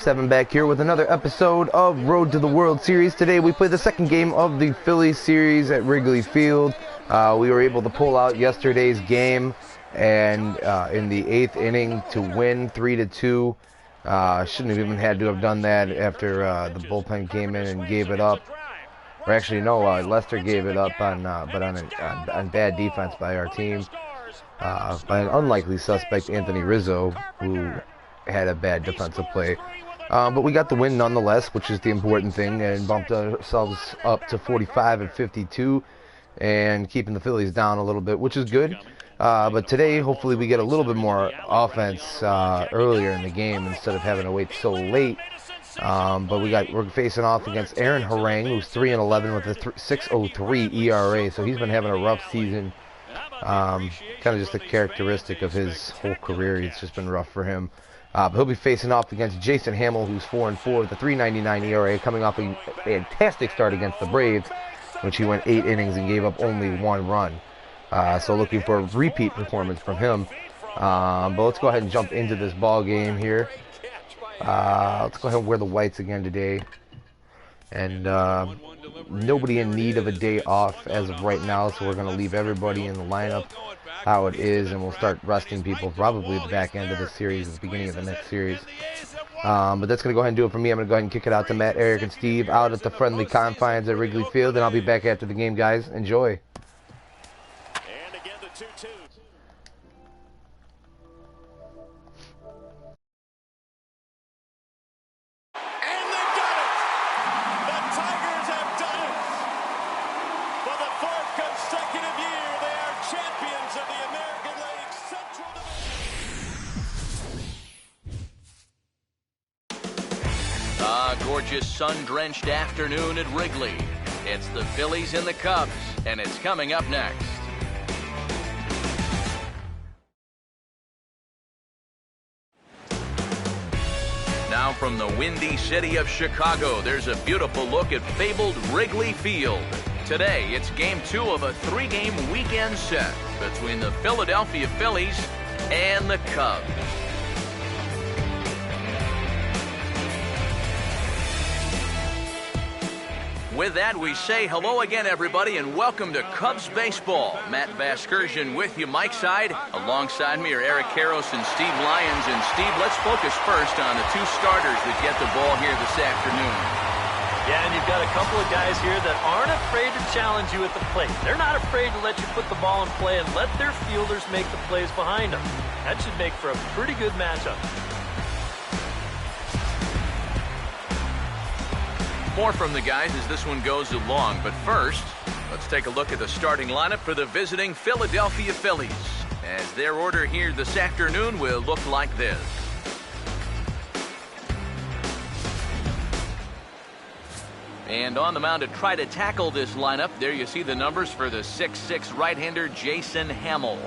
7 back here with another episode of Road to the World Series. Today we play the second game of the Phillies series at Wrigley Field. We were able to pull out yesterday's game and in the 8th inning to win 3-2. Shouldn't have even had to have done that after the bullpen came in and gave it up. Or actually, no, Lester gave it up on bad defense by our team. By an unlikely suspect, Anthony Rizzo, who had a bad defensive play. But we got the win nonetheless, which is the important thing, and bumped ourselves up to 45-52 and keeping the Phillies down a little bit, which is good. But today, hopefully, we get a little bit more offense earlier in the game instead of having to wait so late. But we're facing off against Aaron Harang, who's 3-11 with a 6.03 ERA, so he's been having a rough season. Kind of just a characteristic of his whole career. It's just been rough for him. But he'll be facing off against Jason Hamill, who's 4-4 with a 3.99 ERA, coming off a fantastic start against the Braves, which he went 8 innings and gave up only 1 run. So looking for a repeat performance from him. But let's go ahead and jump into this ball game here. Let's go ahead and wear the whites again today. And nobody in need of a day off as of right now, so we're going to leave everybody in the lineup how it is, and we'll start resting people probably at the back end of this series, at the beginning of the next series. But that's going to go ahead and do it for me. I'm going to go ahead and kick it out to Matt, Eric, and Steve out at the friendly confines at Wrigley Field, and I'll be back after the game, guys. Enjoy. And again, the 2-2. Gorgeous sun-drenched afternoon at Wrigley. It's the Phillies and the Cubs, and it's coming up next. Now from the windy city of Chicago, there's a beautiful look at fabled Wrigley Field. Today, it's Game 2 of a 3-game weekend set between the Philadelphia Phillies and the Cubs. With that, we say hello again, everybody, and welcome to Cubs Baseball. Matt Vasgersian with you, Mike's side. Alongside me are Eric Karros and Steve Lyons. And Steve, let's focus first on the 2 starters that get the ball here this afternoon. Yeah, and you've got a couple of guys here that aren't afraid to challenge you at the plate. They're not afraid to let you put the ball in play and let their fielders make the plays behind them. That should make for a pretty good matchup. More from the guys as this one goes along, but first, let's take a look at the starting lineup for the visiting Philadelphia Phillies, as their order here this afternoon will look like this. And on the mound to try to tackle this lineup, there you see the numbers for the 6'6" right-hander Jason Hamill.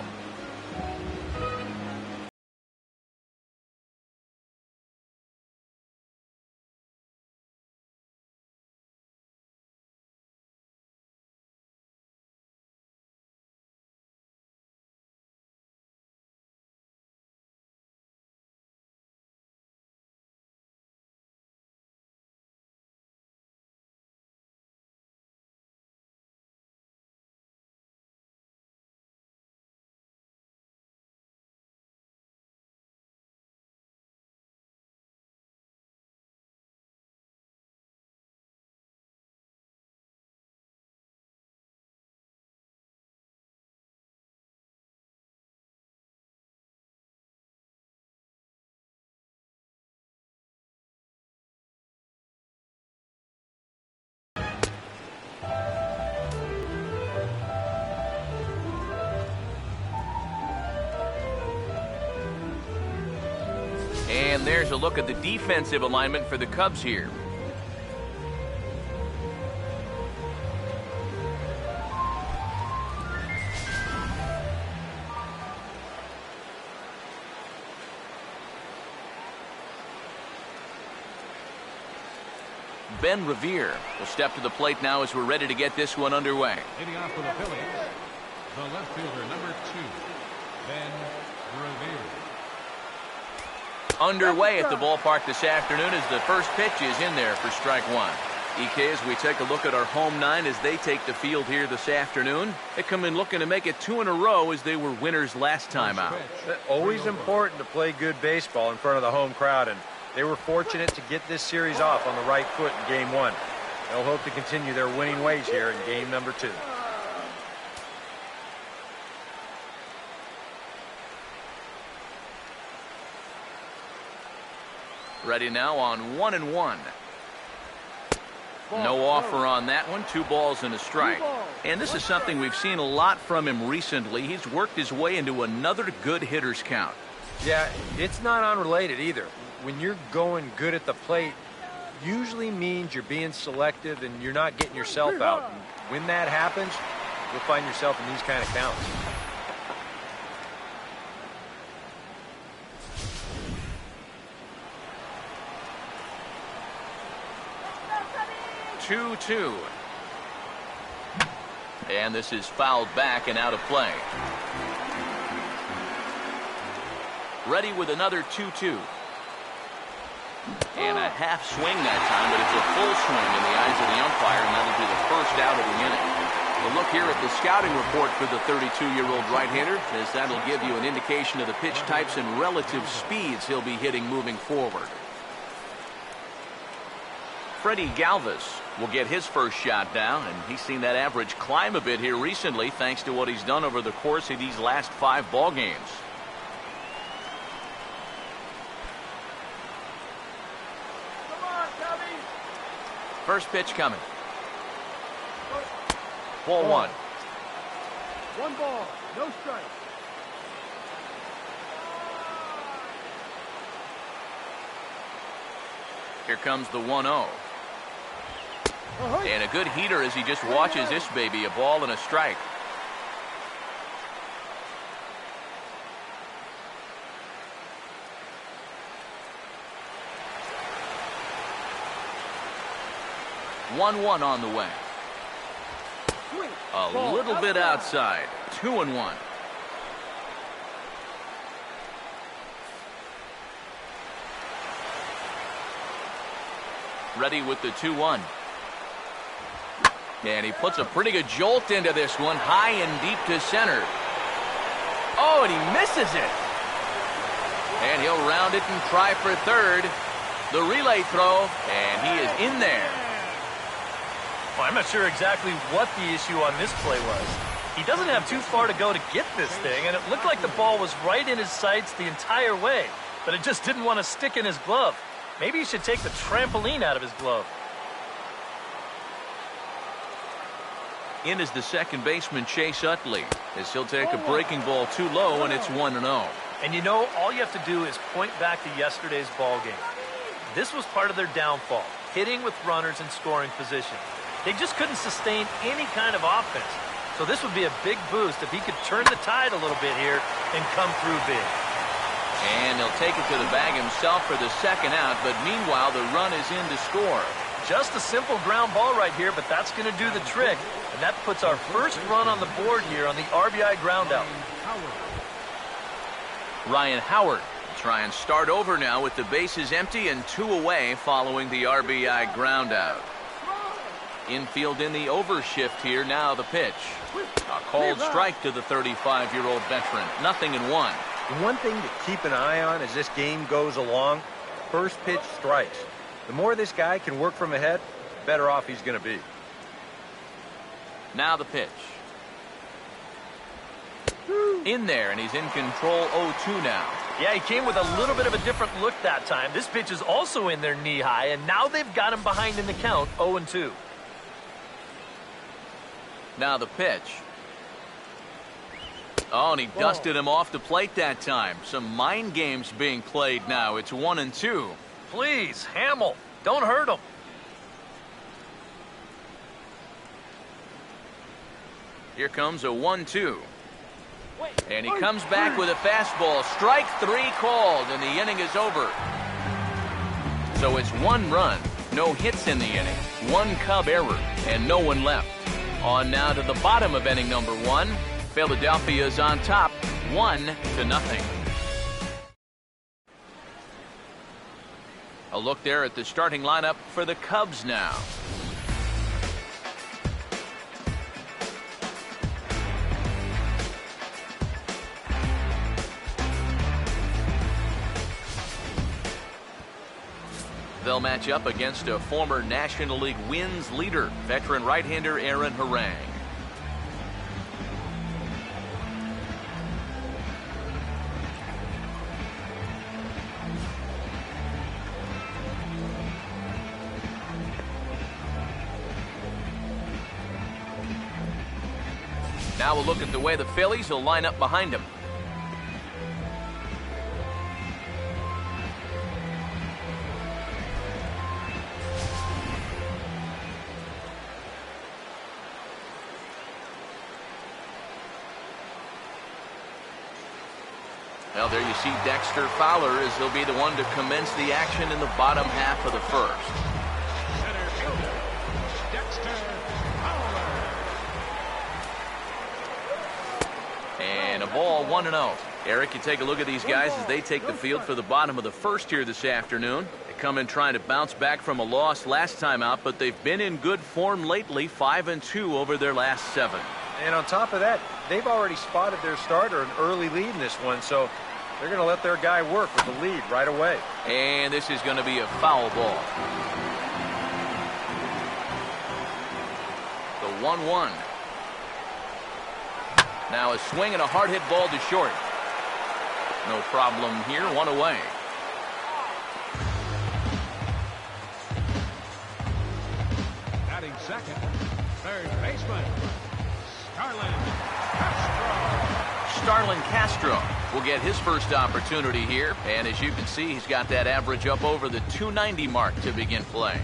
And there's a look at the defensive alignment for the Cubs here. Ben Revere will step to the plate now as we're ready to get this one underway. Leading off for the Phillies, the left fielder, number 2, Ben Revere. Underway at the ballpark this afternoon as the first pitch is in there for strike one. EK, as we take a look at our home nine as they take the field here this afternoon, they come in looking to make it 2 in a row as they were winners last time out. Always important to play good baseball in front of the home crowd, and they were fortunate to get this series off on the right foot in game one. They'll hope to continue their winning ways here in game number 2. Ready now on 1-1. No offer on that one. 2 balls and a strike. And this is something we've seen a lot from him recently. He's worked his way into another good hitter's count. Yeah, it's not unrelated either. When you're going good at the plate, usually means you're being selective and you're not getting yourself out. And when that happens, you'll find yourself in these kind of counts. Two. And this is fouled back and out of play. Ready with another 2-2. And a half swing that time, but it's a full swing in the eyes of the umpire, and that'll be the first out of the inning. A look here at the scouting report for the 32-year-old right-hander, as that'll give you an indication of the pitch types and relative speeds he'll be hitting moving forward. Freddie Galvis will get his first shot down, and he's seen that average climb a bit here recently thanks to what he's done over the course of these last 5 ball games. First pitch coming. Ball 1. 1 ball, no strike. Here comes the 1-0. And a good heater as he just watches this baby, a ball and a strike. One on the way. A little bit outside. 2-1. Ready with the 2-1. And he puts a pretty good jolt into this one, high and deep to center. Oh, and he misses it. And he'll round it and try for third. The relay throw, and he is in there. Well, I'm not sure exactly what the issue on this play was. He doesn't have too far to go to get this thing, and it looked like the ball was right in his sights the entire way, but it just didn't want to stick in his glove. Maybe he should take the trampoline out of his glove. In is the second baseman, Chase Utley, as he'll take a breaking ball too low, and it's 1-0. And you know, all you have to do is point back to yesterday's ball game. This was part of their downfall, hitting with runners in scoring position. They just couldn't sustain any kind of offense. So this would be a big boost if he could turn the tide a little bit here and come through big. And he'll take it to the bag himself for the second out, but meanwhile the run is in to score. Just a simple ground ball right here, but that's going to do the trick. And that puts our first run on the board here on the RBI ground out. Ryan Howard will try and start over now with the bases empty and 2 away following the RBI ground out. Infield in the overshift here. Now the pitch. A called strike to the 35-year-old veteran. 0-1. The one thing to keep an eye on as this game goes along, first pitch strikes. The more this guy can work from ahead, the better off he's going to be. Now the pitch. In there, and he's in control 0-2 now. Yeah, he came with a little bit of a different look that time. This pitch is also in there knee-high, and now they've got him behind in the count, 0-2. Now the pitch. Oh, and he dusted him off the plate that time. Some mind games being played now. It's 1-2. Please, Hamill, don't hurt him. Here comes a 1-2. And he comes back with a fastball. Strike 3 called, and the inning is over. So it's 1 run, no hits in the inning, 1 Cub error, and no one left. On now to the bottom of inning number 1. Philadelphia is on top, 1-0. A look there at the starting lineup for the Cubs now. They'll match up against a former National League wins leader, veteran right-hander Aaron Harang. Now we'll look at the way the Phillies will line up behind him. Well, there you see Dexter Fowler as he'll be the one to commence the action in the bottom half of the first. Center fielder, Dexter Fowler. And a ball 1-0. Eric, you take a look at these guys as they take the field for the bottom of the first here this afternoon. They come in trying to bounce back from a loss last time out, but they've been in good form lately, 5-2 over their last 7. And on top of that, they've already spotted their starter an early lead in this one, so they're going to let their guy work with the lead right away. And this is going to be a foul ball. The 1-1. Now a swing and a hard hit ball to short. No problem here, 1 away. Batting second, third baseman, Starlin Castro will get his first opportunity here, and as you can see, he's got that average up over the 290 mark to begin play.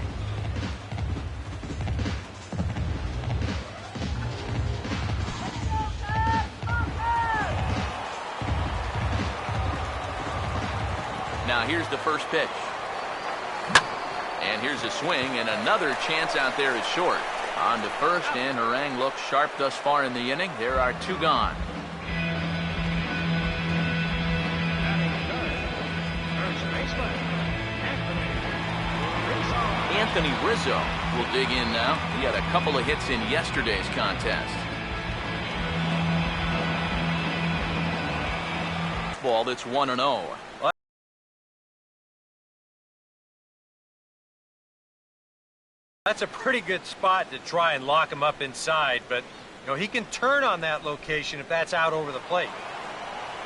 Now here's the first pitch. And here's a swing, and another chance out there is short. On to first, and Harang looks sharp thus far in the inning. There are 2 gone. Anthony Rizzo will dig in now. He had a couple of hits in yesterday's contest. Ball that's 1-0. That's a pretty good spot to try and lock him up inside, but he can turn on that location if that's out over the plate.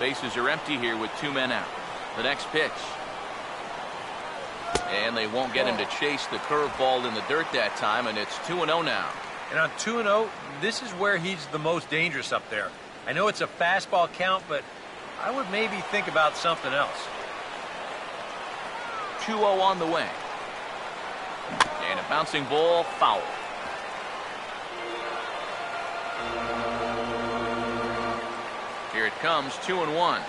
Bases are empty here with 2 men out. The next pitch. And they won't get him to chase the curveball in the dirt that time, and it's 2-0 now. And on 2-0, this is where he's the most dangerous up there. I know it's a fastball count, but I would maybe think about something else. 2-0 on the way. And a bouncing ball, foul. Here it comes, 2-1.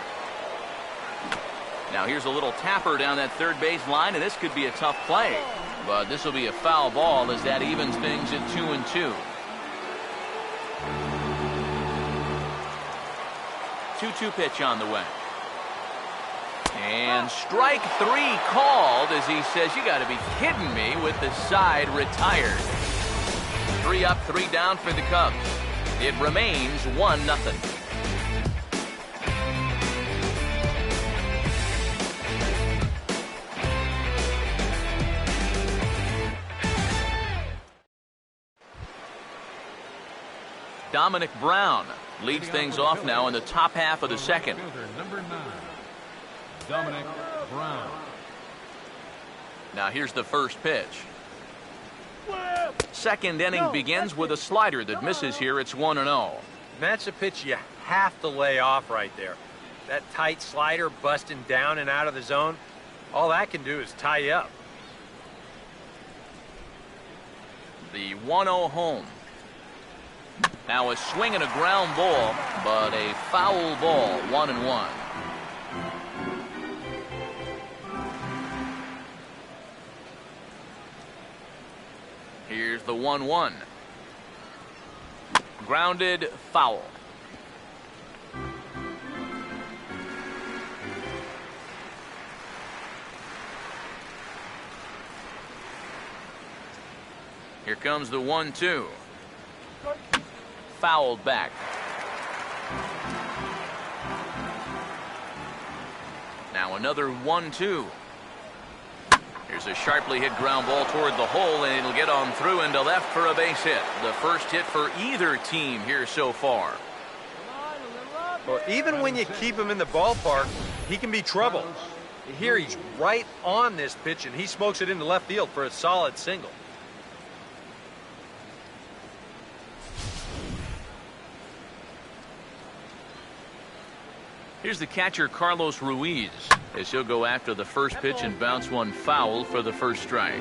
Now here's a little tapper down that third base line, and this could be a tough play. But this will be a foul ball as that evens things at 2-2. 2-2 pitch on the way. And strike 3 called as he says, you got to be kidding me, with the side retired. 3 up, 3 down for the Cubs. It remains 1-0. Dominic Brown leads things off now in the top half of the second. Number 9, Dominic Brown. Now here's the first pitch. Second inning begins with a slider that misses here. It's 1-0. That's a pitch you have to lay off right there. That tight slider busting down and out of the zone, all that can do is tie you up. The 1-0 home. Now a swing and a ground ball, but a foul ball, 1-1. Here's the 1-1. Grounded, foul. Here comes the 1-2. Fouled back. Now another 1-2. Here's a sharply hit ground ball toward the hole, and it'll get on through into left for a base hit. The first hit for either team here so far. Well, even when you keep him in the ballpark, he can be trouble. Here he's right on this pitch, and he smokes it into left field for a solid single. Here's the catcher, Carlos Ruiz, as he'll go after the first pitch and bounce one foul for the first strike.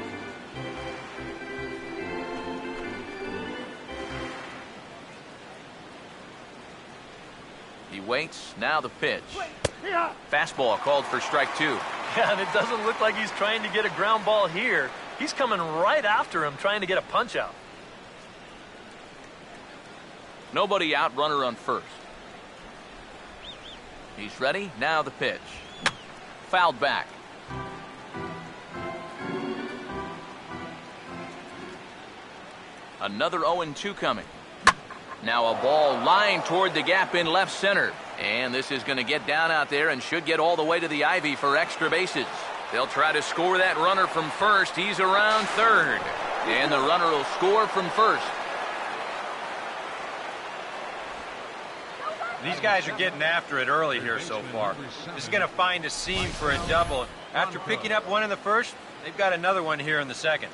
He waits. Now the pitch. Fastball called for strike 2. Yeah, and it doesn't look like he's trying to get a ground ball here. He's coming right after him, trying to get a punch out. Nobody out, runner on first. He's ready. Now the pitch. Fouled back. Another 0-2 coming. Now a ball lined toward the gap in left center. And this is going to get down out there and should get all the way to the ivy for extra bases. They'll try to score that runner from first. He's around third. And the runner will score from first. These guys are getting after it early here so far. This is going to find a seam for a double. After picking up one in the first, they've got another one here in the second.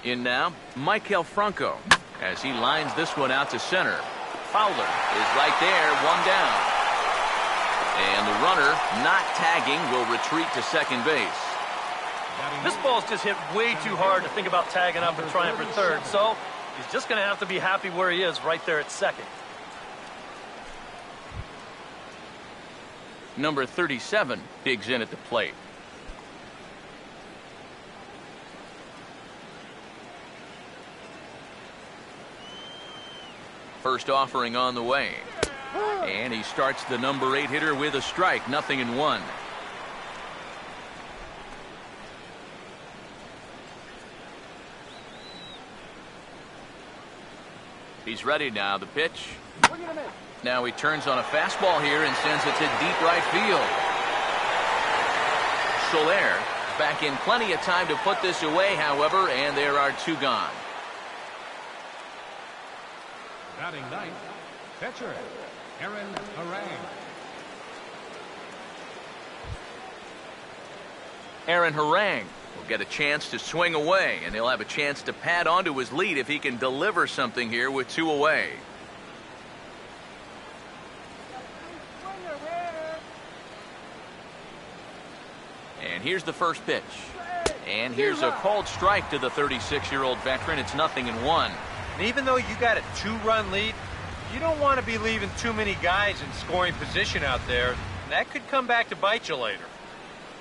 In now, Maikel Franco, as he lines this one out to center. Fowler is right there, one down. And the runner, not tagging, will retreat to second base. This ball's just hit way too hard to think about tagging up and trying for third, so he's just going to have to be happy where he is right there at second. Number 37 digs in at the plate. First offering on the way. And he starts the number 8 hitter with a strike, 0-1. He's ready now. The pitch. Now he turns on a fastball here and sends it to deep right field. Soler back in plenty of time to put this away, however, and there are 2 gone. Batting ninth, pitcher, Aaron Harang. Aaron Harang will get a chance to swing away, and he'll have a chance to pad onto his lead if he can deliver something here with 2 away. And here's the first pitch. And here's a called strike to the 36-year-old veteran. It's 0-1. And even though you got a 2-run lead, you don't want to be leaving too many guys in scoring position out there. That could come back to bite you later.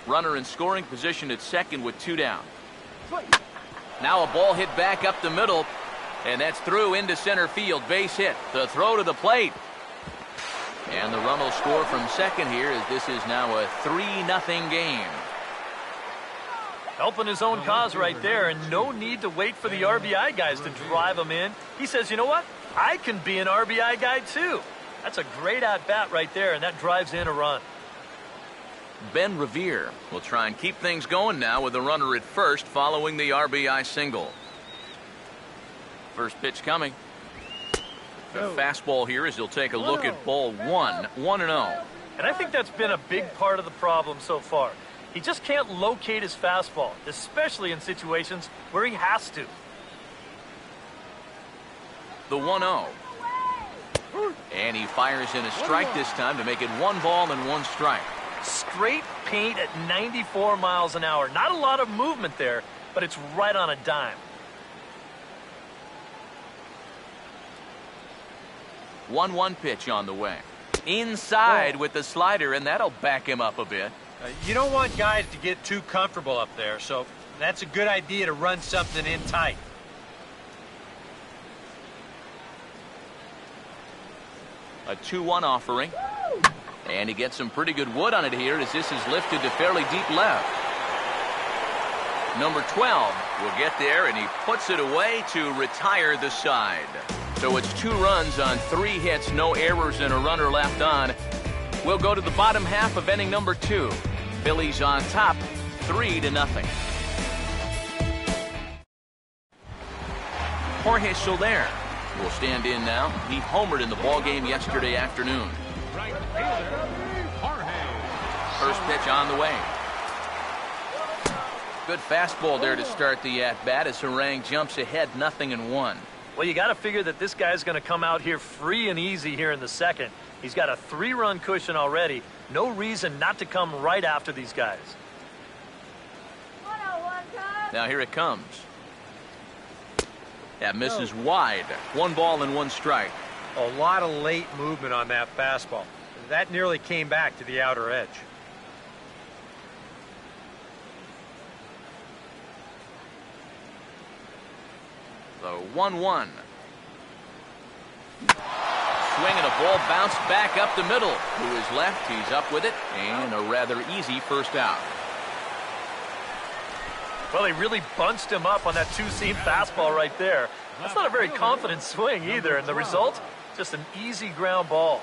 Runner in scoring position at second with 2 down. Now a ball hit back up the middle, and that's through into center field. Base hit. The throw to the plate. And the run will score from second here, as this is now a 3-0 game. Helping his own cause right there, and no need to wait for the RBI guys to drive him in. He says, you know what? I can be an RBI guy too. That's a great at-bat right there, and that drives in a run. Ben Revere will try and keep things going now with a runner at first following the RBI single. First pitch coming. The fastball here as he'll take a look at ball 1, 1-0. And I think that's been a big part of the problem so far. He just can't locate his fastball, especially in situations where he has to. The 1-0. And he fires in a strike this time to make it 1 ball and 1 strike. Straight paint at 94 miles an hour. Not a lot of movement there, but it's right on a dime. 1-1 pitch on the way. Inside with the slider, and that'll back him up a bit. You don't want guys to get too comfortable up there, so that's a good idea to run something in tight. A 2-1 offering. And he gets some pretty good wood on it here as this is lifted to fairly deep left. Number 12 will get there, and he puts it away to retire the side. So it's 2 runs on 3 hits, no errors, and a runner left on. We'll go to the bottom half of inning number 2. Phillies on top, 3-0. Jorge Soler will stand in now. He homered in the ballgame yesterday afternoon. Right fielder, Jorge. First pitch on the way. Good fastball there to start the at-bat as Harang jumps ahead 0-1. Well, you got to figure that this guy's going to come out here free and easy here in the second. He's got a 3-run cushion already. No reason not to come right after these guys. Now here it comes. That misses wide. 1 ball and 1 strike. A lot of late movement on that fastball. That nearly came back to the outer edge. The 1-1. Swing and a ball bounced back up the middle. To his left, he's up with it, and a rather easy first out. Well, he really bunched him up on that 2-seam fastball right there. That's not a very confident swing either, and the result, just an easy ground ball.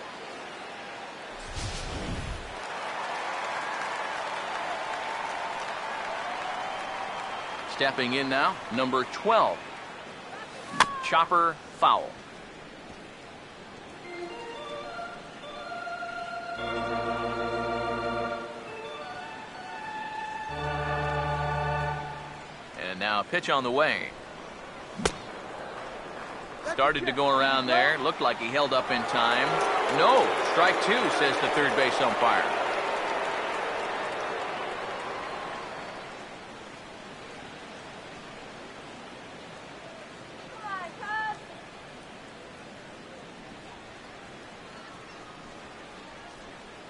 Stepping in now, number 12. Chopper foul. And now a pitch on the way. Started to go around there. Looked like he held up in time. No, strike 2, says the third base umpire.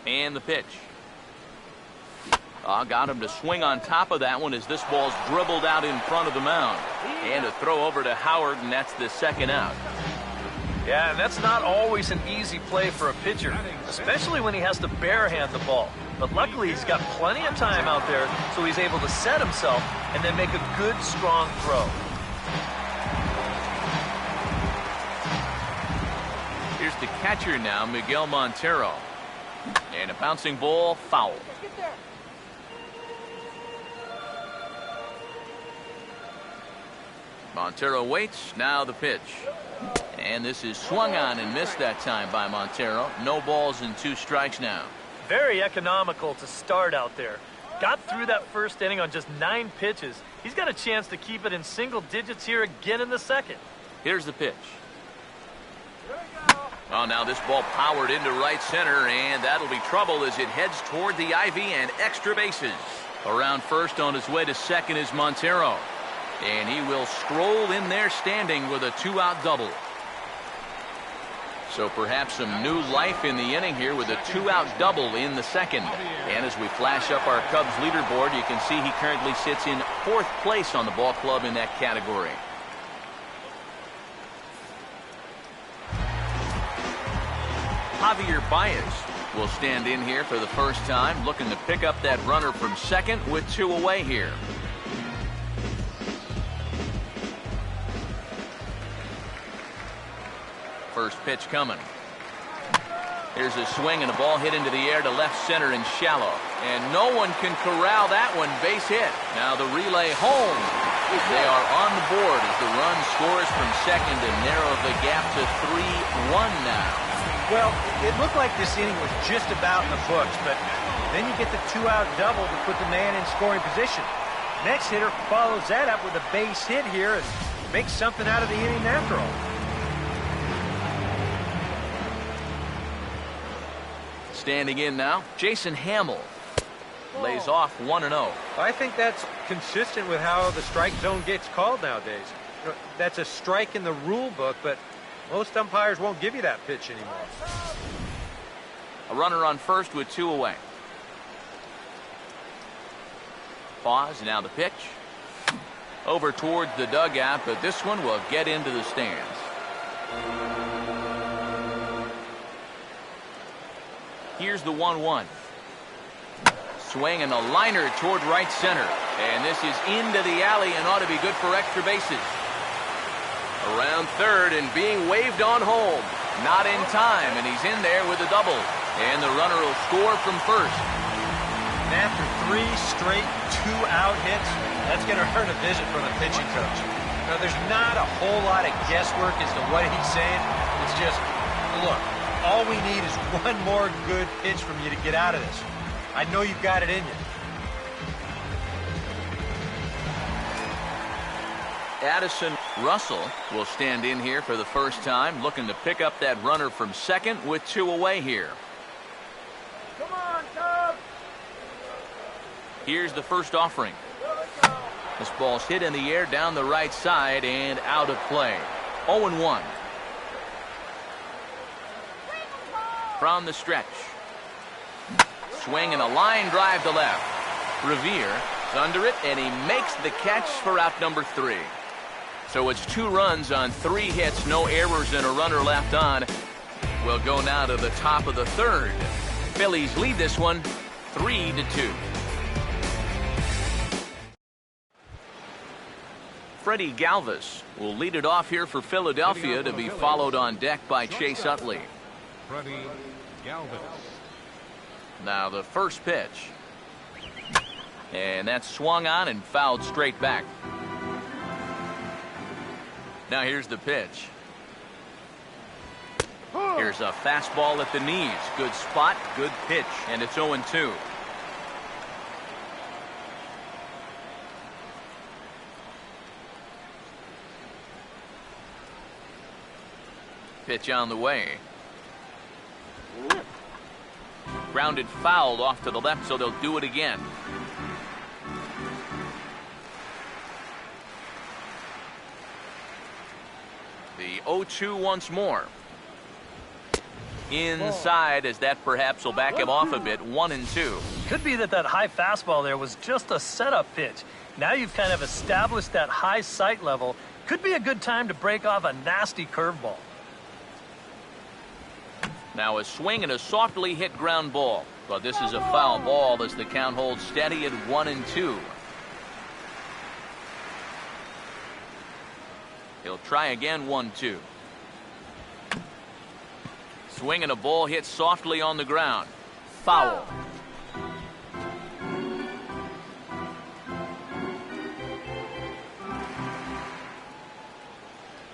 And the pitch. Got him to swing on top of that one as this ball's dribbled out in front of the mound. And a throw over to Howard, and that's the second out. Yeah, and that's not always an easy play for a pitcher, especially when he has to barehand the ball. But luckily, he's got plenty of time out there, so he's able to set himself and then make a good, strong throw. Here's the catcher now, Miguel Montero. And a bouncing ball, foul. Montero waits, now the pitch. And this is swung on and missed that time by Montero. No balls and 2 strikes now. Very economical to start out there. Got through that first inning on just 9 pitches. He's got a chance to keep it in single digits here again in the second. Here's the pitch. Oh, now this ball powered into right center, and that'll be trouble as it heads toward the ivy and extra bases. Around first on his way to second is Montero. And he will stroll in there standing with a 2-out double. So perhaps some new life in the inning here with a 2-out double in the second. And as we flash up our Cubs leaderboard, you can see he currently sits in 4th place on the ball club in that category. Javier Baez will stand in here for the first time, looking to pick up that runner from second with 2 away here. First pitch coming. Here's a swing and a ball hit into the air to left center and shallow. And no one can corral that one. Base hit. Now the relay home. They are on the board as the run scores from second to narrow the gap to 3-1 now. Well, it looked like this inning was just about in the books, but then you get the 2-out double to put the man in scoring position. Next hitter follows that up with a base hit here and makes something out of the inning after all. Standing in now, Jason Hamill lays off 1-0. I think that's consistent with how the strike zone gets called nowadays. That's a strike in the rule book, but most umpires won't give you that pitch anymore. A runner on first with 2 away. Pause, now the pitch. Over towards the dugout, but this one will get into the stands. Here's the 1-1. Swing and a liner toward right center. And this is into the alley and ought to be good for extra bases. Around third and being waved on home. Not in time, and he's in there with a double. And the runner will score from first. And after 3 straight 2-out hits, that's going to hurt a visit from the pitching coach. Now, there's not a whole lot of guesswork as to what he's saying. It's just, look, all we need is one more good pitch from you to get out of this. I know you've got it in you. Addison Russell will stand in here for the first time, looking to pick up that runner from second with 2 away here. Come on, Cubs! Here's the first offering. This ball's hit in the air down the right side and out of play. 0-1. From the stretch. Swing and a line drive to left. Revere is under it, and he makes the catch for out number 3. So it's 2 runs on 3 hits, no errors, and a runner left on. We'll go now to the top of the third. Phillies lead this one 3-2. Freddie Galvis will lead it off here for Philadelphia, to be followed on deck by Chase Utley. Freddie Galvis. Now the first pitch. And that's swung on and fouled straight back. Now here's the pitch. Here's a fastball at the knees. Good spot, good pitch, and it's 0-2. Pitch on the way. Grounded foul off to the left, so they'll do it again. The 0-2 once more. Inside, as that perhaps will back him off a bit. 1-2. Could be that high fastball there was just a setup pitch. Now you've kind of established that high sight level. Could be a good time to break off a nasty curveball. Now a swing and a softly hit ground ball. But this is a foul ball as the count holds steady at 1-2. He'll try again. 1-2. Swing and a ball hit softly on the ground. Foul.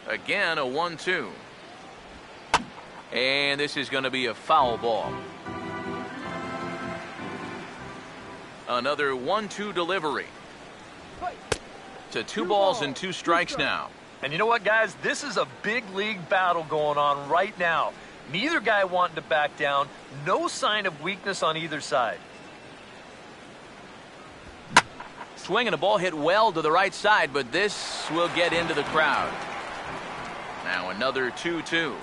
Again a 1-2. And this is going to be a foul ball. Another 1-2 delivery. To 2 balls and 2 strikes now. And you know what, guys? This is a big league battle going on right now. Neither guy wanting to back down. No sign of weakness on either side. Swing and a ball hit well to the right side, but this will get into the crowd. Now another 2-2.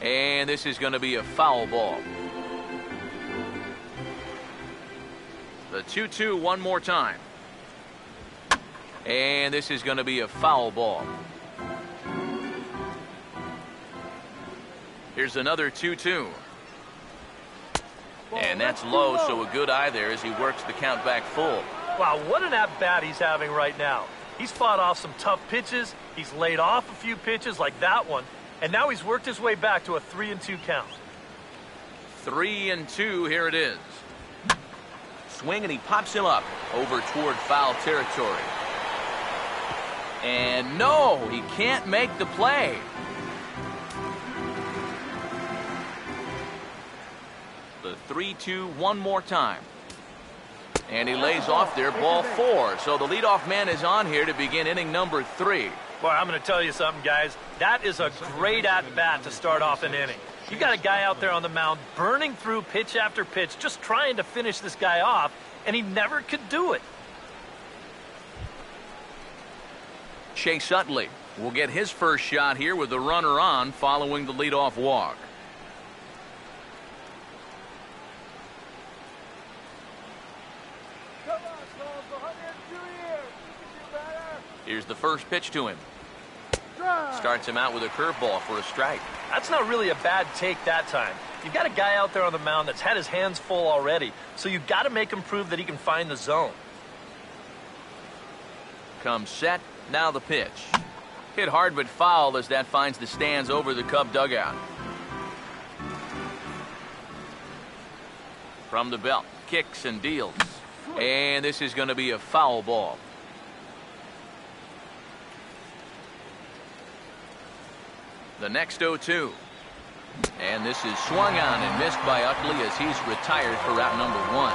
And this is going to be a foul ball. The 2-2 one more time. And this is going to be a foul ball. Here's another 2-2. And that's low, so a good eye there as he works the count back full. Wow, what an at-bat he's having right now. He's fought off some tough pitches. He's laid off a few pitches like that one. And now he's worked his way back to a 3-2 count. 3-2, here it is. Swing and he pops him up over toward foul territory. And no, he can't make the play. The 3-2 one more time. And he lays off there, ball 4. So the leadoff man is on here to begin inning number 3. Boy, I'm going to tell you something, guys. That is a great at-bat to start off an inning. You got a guy out there on the mound burning through pitch after pitch, just trying to finish this guy off, and he never could do it. Chase Utley will get his first shot here with the runner on following the leadoff walk. Here's the first pitch to him. Starts him out with a curveball for a strike. That's not really a bad take that time. You've got a guy out there on the mound that's had his hands full already, so you've got to make him prove that he can find the zone. Comes set, now the pitch. Hit hard but foul as that finds the stands over the Cub dugout. From the belt, kicks and deals. And this is going to be a foul ball. The next 0-2. And this is swung on and missed by Utley as he's retired for route number 1.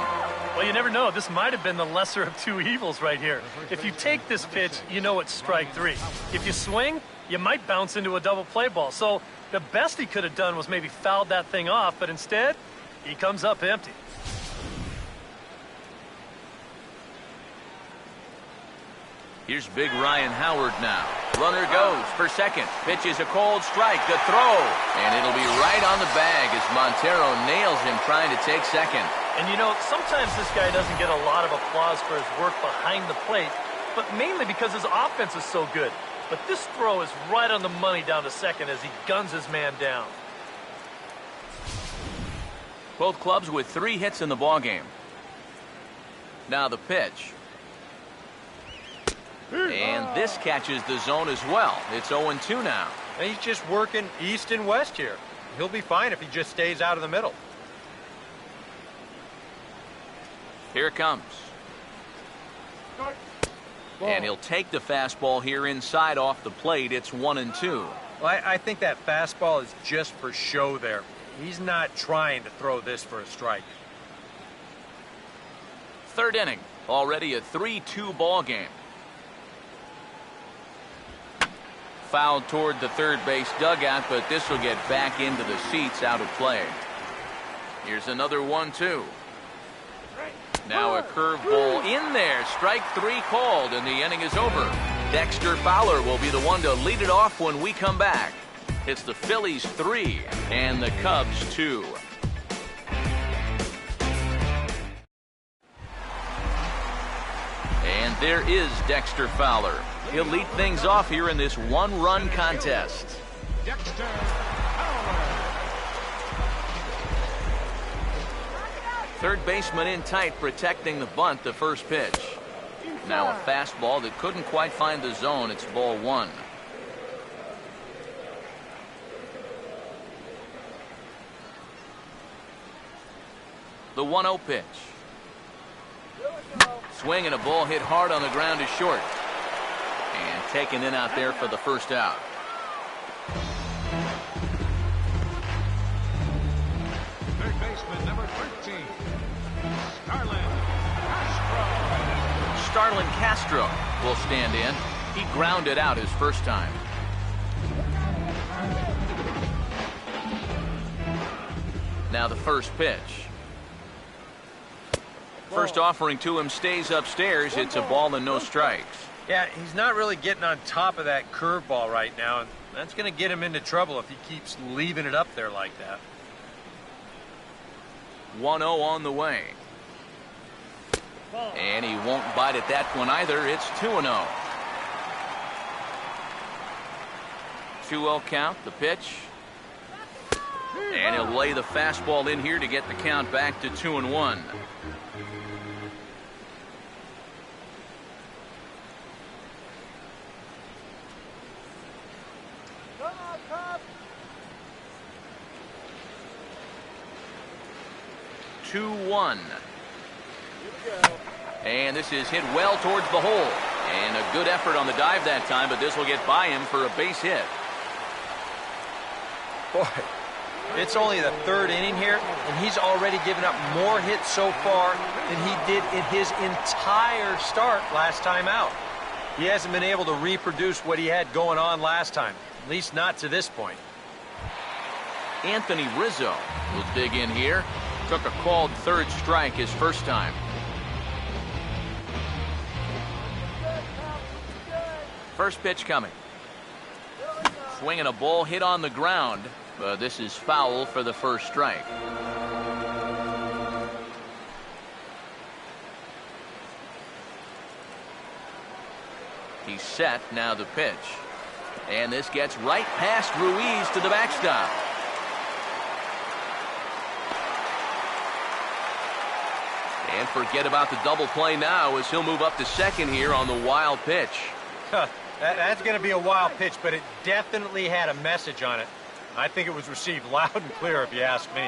Well, you never know. This might have been the lesser of two evils right here. If you take this pitch, you know it's strike 3. If you swing, you might bounce into a double play ball. So the best he could have done was maybe fouled that thing off, but instead, he comes up empty. Here's big Ryan Howard now. Runner goes for second. Pitch is a cold strike. The throw. And it'll be right on the bag as Montero nails him trying to take second. And you know, sometimes this guy doesn't get a lot of applause for his work behind the plate, but mainly because his offense is so good. But this throw is right on the money down to second as he guns his man down. Both clubs with 3 hits in the ballgame. Now the pitch. And this catches the zone as well. It's 0-2 now. And he's just working east and west here. He'll be fine if he just stays out of the middle. Here it comes. And he'll take the fastball here inside off the plate. It's 1-2. Well, I think that fastball is just for show there. He's not trying to throw this for a strike. Third inning. Already a 3-2 ball game. Fouled toward the third base dugout, but this will get back into the seats, out of play. Here's another 1-2. Now a curveball in there. Strike 3 called, and the inning is over. Dexter Fowler will be the one to lead it off when we come back. It's the Phillies 3 and the Cubs 2. And there is Dexter Fowler. He'll lead things off here in this one-run contest. Dexter Fowler. Third baseman in tight, protecting the bunt, the first pitch. Now a fastball that couldn't quite find the zone. It's ball 1. The 1-0 pitch. Swing and a ball hit hard on the ground is short. And taken in out there for the first out. Third baseman number 13. Starlin Castro will stand in. He grounded out his first time. Now the first pitch. First offering to him stays upstairs. It's a ball and no strikes. Yeah, he's not really getting on top of that curveball right now, and that's going to get him into trouble if he keeps leaving it up there like that. 1-0 on the way. And he won't bite at that one either. It's 2-0. 2-0 count, the pitch. And he'll lay the fastball in here to get the count back to 2-1. Come on, Cubs. 2-1. And this is hit well towards the hole. And a good effort on the dive that time, but this will get by him for a base hit. Boy, it's only the third inning here, and he's already given up more hits so far than he did in his entire start last time out. He hasn't been able to reproduce what he had going on last time, at least not to this point. Anthony Rizzo will dig in here. Took a called third strike his first time. First pitch coming. Swinging a ball hit on the ground. But this is foul for the first strike. He's set. Now the pitch. And this gets right past Ruiz to the backstop. And forget about the double play now as he'll move up to second here on the wild pitch. That's going to be a wild pitch, but it definitely had a message on it. I think it was received loud and clear, if you ask me.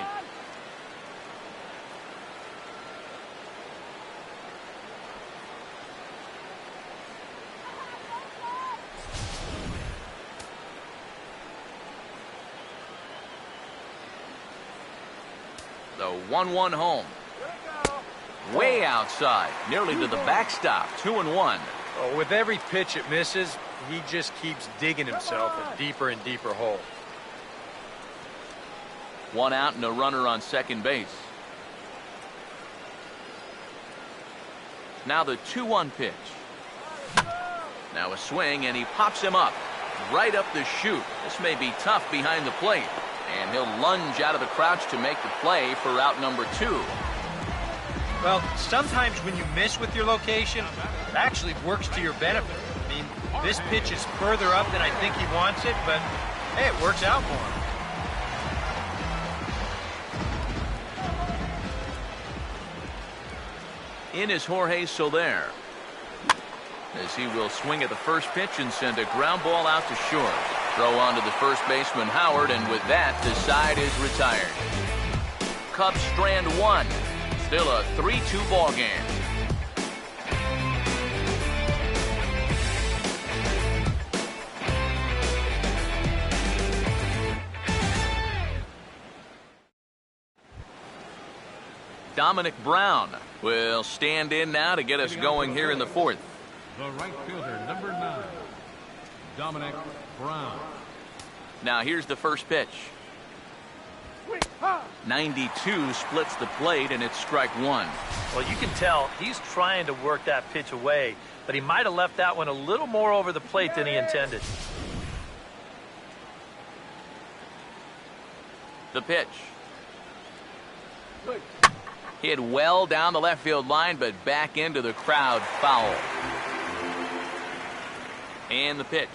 The 1-1 home. Way outside, nearly to the backstop, 2-1. Oh, with every pitch it misses, he just keeps digging himself a deeper and deeper hole. 1 out and a runner on second base. Now the 2-1 pitch. Now a swing, and he pops him up right up the chute. This may be tough behind the plate, and he'll lunge out of the crouch to make the play for out number 2. Well, sometimes when you miss with your location, it actually works to your benefit. I mean, this pitch is further up than I think he wants it, but hey, it works out for him. In is Jorge Soler, as he will swing at the first pitch and send a ground ball out to short. Throw on to the first baseman Howard, and with that, the side is retired. Cubs strand 1. Still a 3-2 ball game. Dominic Brown will stand in now to get us going here in the 4th. The right fielder, number 9, Dominic Brown. Now here's the first pitch. 92 splits the plate, and it's strike 1. Well, you can tell he's trying to work that pitch away, but he might have left that one a little more over the plate than he intended. The pitch. Hit well down the left field line, but back into the crowd, foul. And the pitch.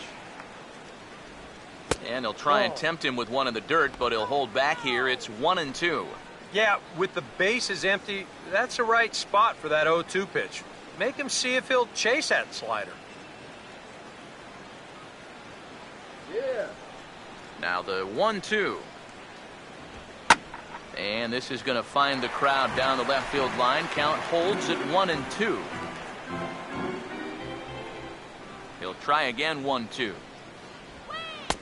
And he'll try and tempt him with one in the dirt, but he'll hold back here. It's 1-2. Yeah, with the bases empty, that's the right spot for that 0-2 pitch. Make him see if he'll chase that slider. Yeah. Now the 1-2. And this is going to find the crowd down the left field line. Count holds at 1-2. He'll try again, 1-2.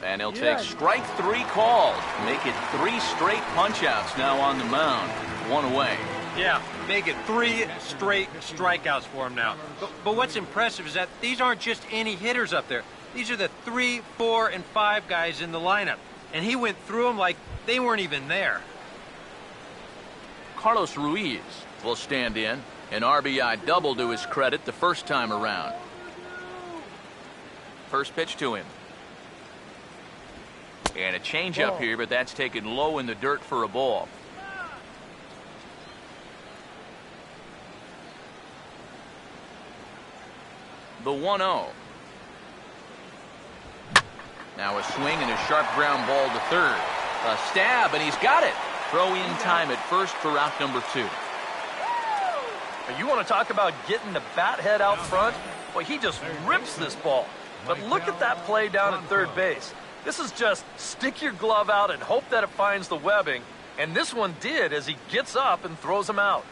And he'll take strike 3 called. Make it 3 straight punch-outs now on the mound. 1 away. Yeah, make it 3 straight strikeouts for him now. But what's impressive is that these aren't just any hitters up there. These are the 3, 4, and 5 guys in the lineup. And he went through them like they weren't even there. Carlos Ruiz will stand in. An RBI double to his credit the first time around. First pitch to him. And a changeup here, but that's taken low in the dirt for a ball. The 1-0. Now a swing and a sharp ground ball to third. A stab, and he's got it. Throw in time at first for out number 2. You want to talk about getting the bat head out front? Well, he just rips this ball. But look at that play down at third base. This is just stick your glove out and hope that it finds the webbing. And this one did, as he gets up and throws him out.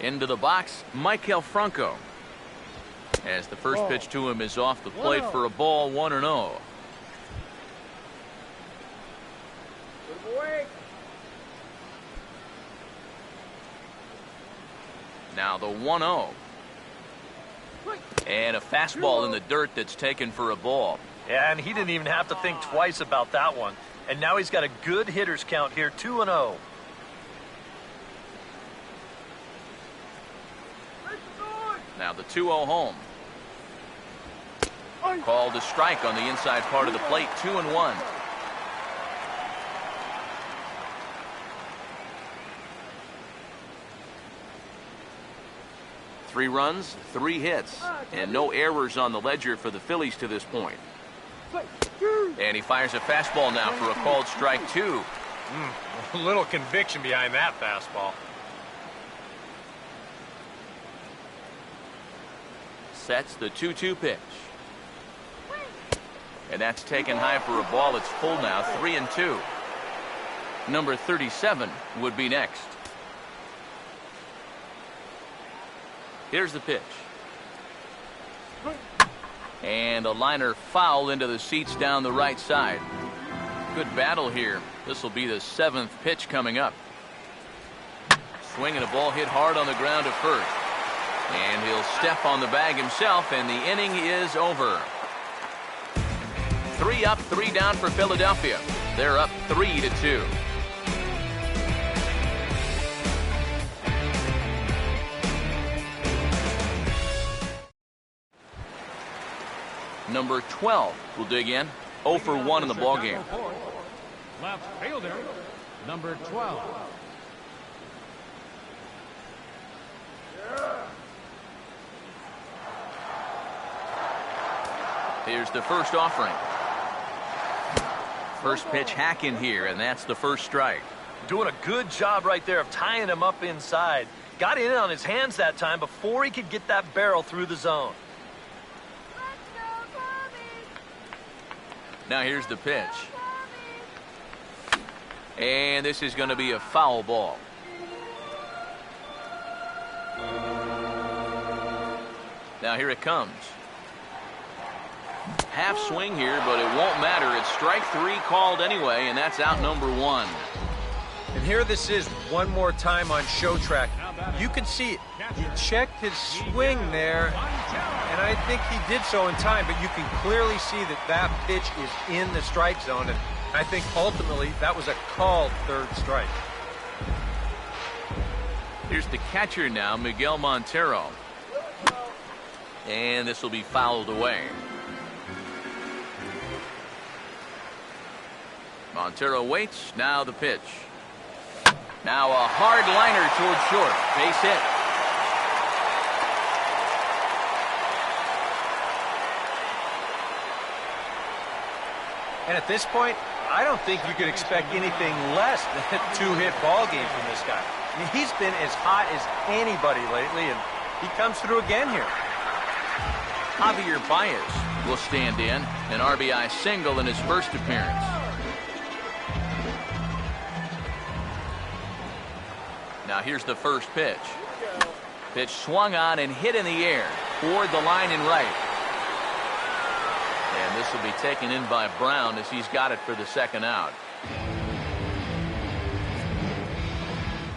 Into the box, Maikel Franco. As the first pitch to him is off the plate for a ball, 1-0. Now the 1-0. And a fastball in the dirt that's taken for a ball. Yeah, and he didn't even have to think twice about that one. And now he's got a good hitters count here, 2-0. Now the 2-0 home. Called a strike on the inside part of the plate, 2-1. 3 runs, 3 hits, and no errors on the ledger for the Phillies to this point. And he fires a fastball now for a called strike 2. A little conviction behind that fastball. Sets the 2-2 pitch. And that's taken high for a ball. It's full now, 3-2. Number 37 would be next. Here's the pitch. And a liner foul into the seats down the right side. Good battle here. This will be the 7th pitch coming up. Swinging a ball hit hard on the ground to first. And he'll step on the bag himself, and the inning is over. 3 up, 3 down for Philadelphia. They're up 3-2. Number 12 will dig in. 0 for 1 in the ballgame. Left fielder, number 12. Here's the first offering. First pitch hack in here, and that's the first strike. Doing a good job right there of tying him up inside. Got in on his hands that time before he could get that barrel through the zone. Now here's the pitch. And this is going to be a foul ball. Now here it comes. Half swing here, but it won't matter. It's strike 3 called anyway, and that's out number 1. And here this is one more time on show track. You can see it. He checked his swing there, and I think he did so in time, but you can clearly see that that pitch is in the strike zone, and I think ultimately that was a called 3rd strike. Here's the catcher now, Miguel Montero. And this will be fouled away. Montero waits. Now the pitch. Now a hard liner towards short. Base hit. And at this point, I don't think you could expect anything less than a 2-hit ball game from this guy. I mean, he's been as hot as anybody lately, and he comes through again here. Javier Baez will stand in, an RBI single in his first appearance. Now here's the first pitch. Pitch swung on and hit in the air toward the line and right. And this will be taken in by Brown as he's got it for the 2nd out.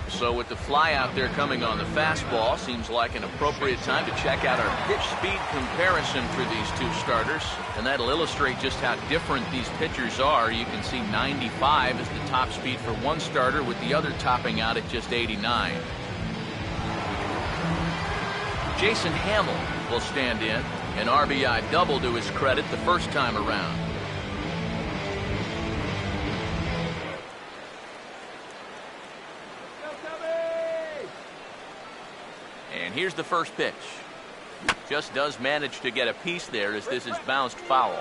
So with the fly out there coming on the fastball, seems like an appropriate time to check out our pitch speed comparison for these 2 starters. And that'll illustrate just how different these pitchers are. You can see 95 is the top speed for one starter, with the other topping out at just 89. Jason Hamill will stand in, an RBI double to his credit the first time around. And here's the first pitch. Just does manage to get a piece there as this is bounced foul.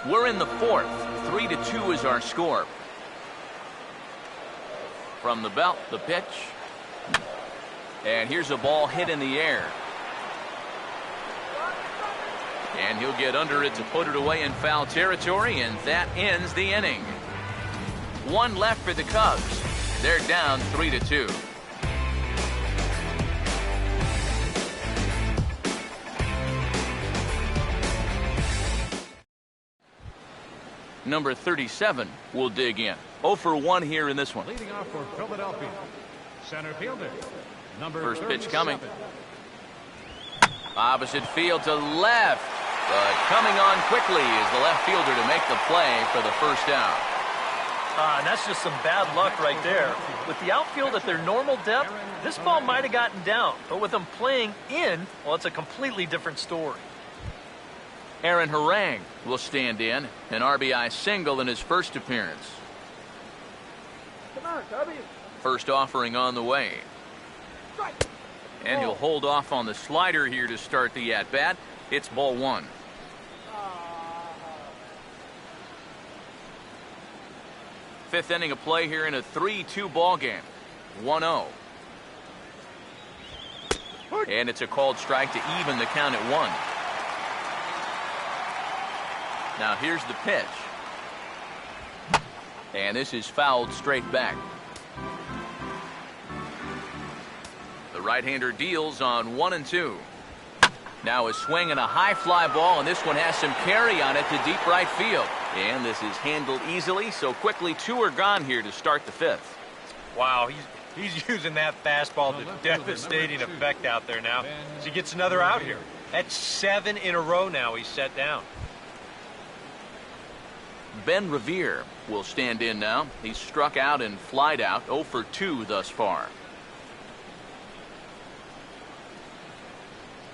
We're in the 4th. 3-2 is our score. From the belt, the pitch. And here's a ball hit in the air. And he'll get under it to put it away in foul territory, and that ends the inning. 1 left for the Cubs. They're down 3-2. Number 37 will dig in. 0 for 1 here in this one. Leading off for Philadelphia, center fielder, number First 37. pitch coming. Opposite field to left. But coming on quickly is the left fielder to make the play for the first out. And that's just some bad luck right there. With the outfield at their normal depth, this ball might have gotten down. But with them playing in, well, it's a completely different story. Aaron Harang will stand in, an RBI single in his first appearance. Come on, Cubby. First offering on the way. And he'll hold off on the slider here to start the at-bat. It's ball one. Fifth inning of play here in a 3-2 ball game. 1-0. And it's a called strike to even the count at 1. Now here's the pitch. And this is fouled straight back. The right-hander deals on 1-2. Now a swing and a high fly ball, and this one has some carry on it to deep right field. And this is handled easily, so quickly 2 are gone here to start the 5th. Wow, he's using that fastball to devastating effect out there now. As he gets another out here. That's 7 in a row now he's set down. Ben Revere will stand in now. He's struck out and flied out, 0 for 2 thus far.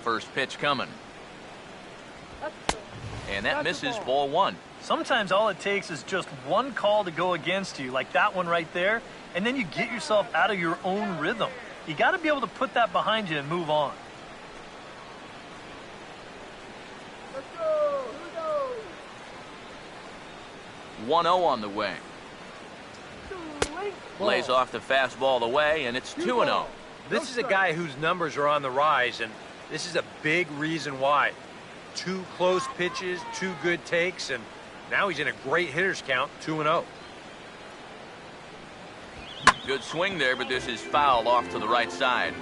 First pitch coming. And that misses, ball 1. Sometimes all it takes is just one call to go against you, like that one right there, and then you get yourself out of your own rhythm. You got to be able to put that behind you and move on. Let's go. Let's go. 1-0 on the way. Lays off the fastball away, and it's 2-0. This is a guy whose numbers are on the rise, and this is a big reason why. 2 close pitches, 2 good takes, and now he's in a great hitter's count, 2-0. Good swing there, but this is foul off to the right side.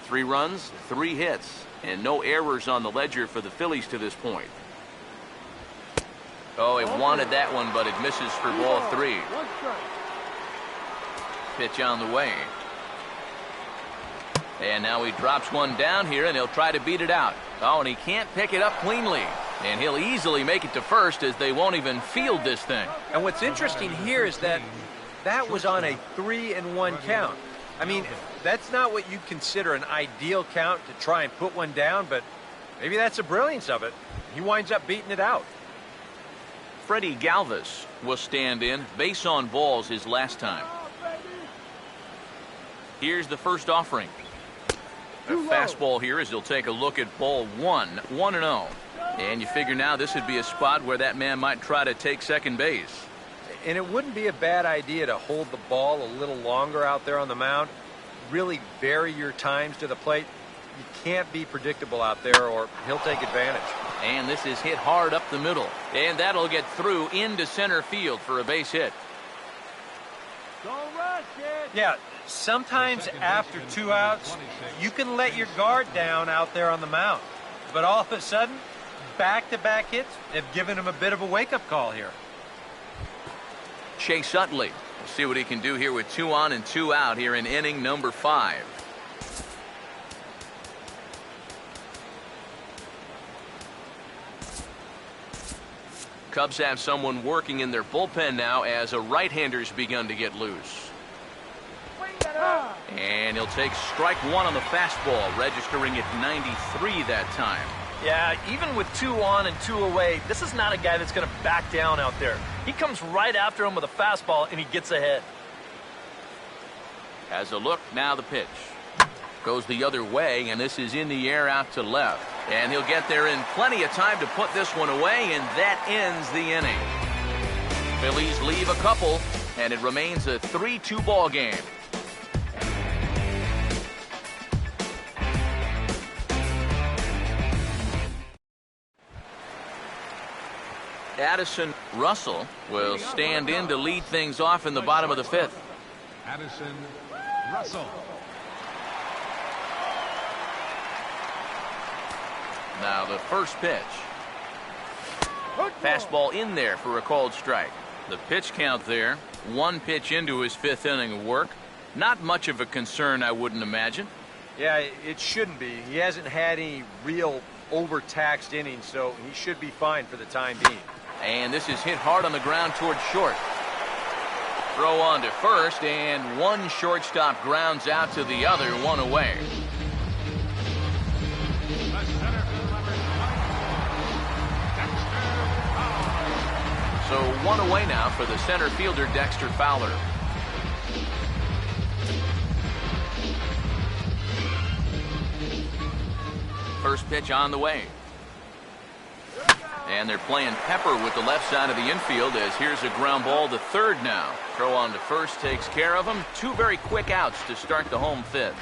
Three runs, 3 hits, and no errors on the ledger for the Phillies to this point. Oh, he wanted that one, but it misses for ball 3. Pitch on the way. And now he drops one down here, and he'll try to beat it out. Oh, and he can't pick it up cleanly. And he'll easily make it to first, as they won't even field this thing. And what's interesting here is that was on a 3-1 count. I mean, that's not what you consider an ideal count to try and put one down, but maybe that's the brilliance of it. He winds up beating it out. Freddie Galvis will stand in. Base on balls his last time. Here's the first offering. A fastball here as he'll take a look at ball 1. 1-0. And you figure now this would be a spot where that man might try to take second base. And it wouldn't be a bad idea to hold the ball a little longer out there on the mound. Really vary your times to the plate. You can't be predictable out there, or he'll take advantage. And this is hit hard up the middle. And that'll get through into center field for a base hit. Don't rush it. Yeah, sometimes after 2 outs, you can let your guard down out there on the mound. But all of a sudden, back-to-back hits have given him a bit of a wake-up call here. Chase Utley. We'll see what he can do here with 2 on and 2 out here in inning number 5. Cubs have someone working in their bullpen now as a right-hander's begun to get loose. And he'll take strike 1 on the fastball, registering at 93 that time. Yeah, even with 2 on and 2 away, this is not a guy that's going to back down out there. He comes right after him with a fastball, and he gets ahead. Has a look, now the pitch. Goes the other way, and this is in the air out to left. And he'll get there in plenty of time to put this one away, and that ends the inning. Phillies leave a couple, and it remains a 3-2 ball game. Addison Russell will stand in to lead things off in the bottom of the 5th. Addison Russell. Now the first pitch. Fastball in there for a called strike. The pitch count there. 1 pitch into his 5th inning of work. Not much of a concern, I wouldn't imagine. Yeah, it shouldn't be. He hasn't had any real overtaxed innings, so he should be fine for the time being. And this is hit hard on the ground towards short. Throw on to first, and one shortstop grounds out to the other, 1 away. So one away now for the center fielder, Dexter Fowler. First pitch on the way. And they're playing Pepper with the left side of the infield as here's a ground ball to third now. Throw on to first takes care of him. Two very quick outs to start the home fifth.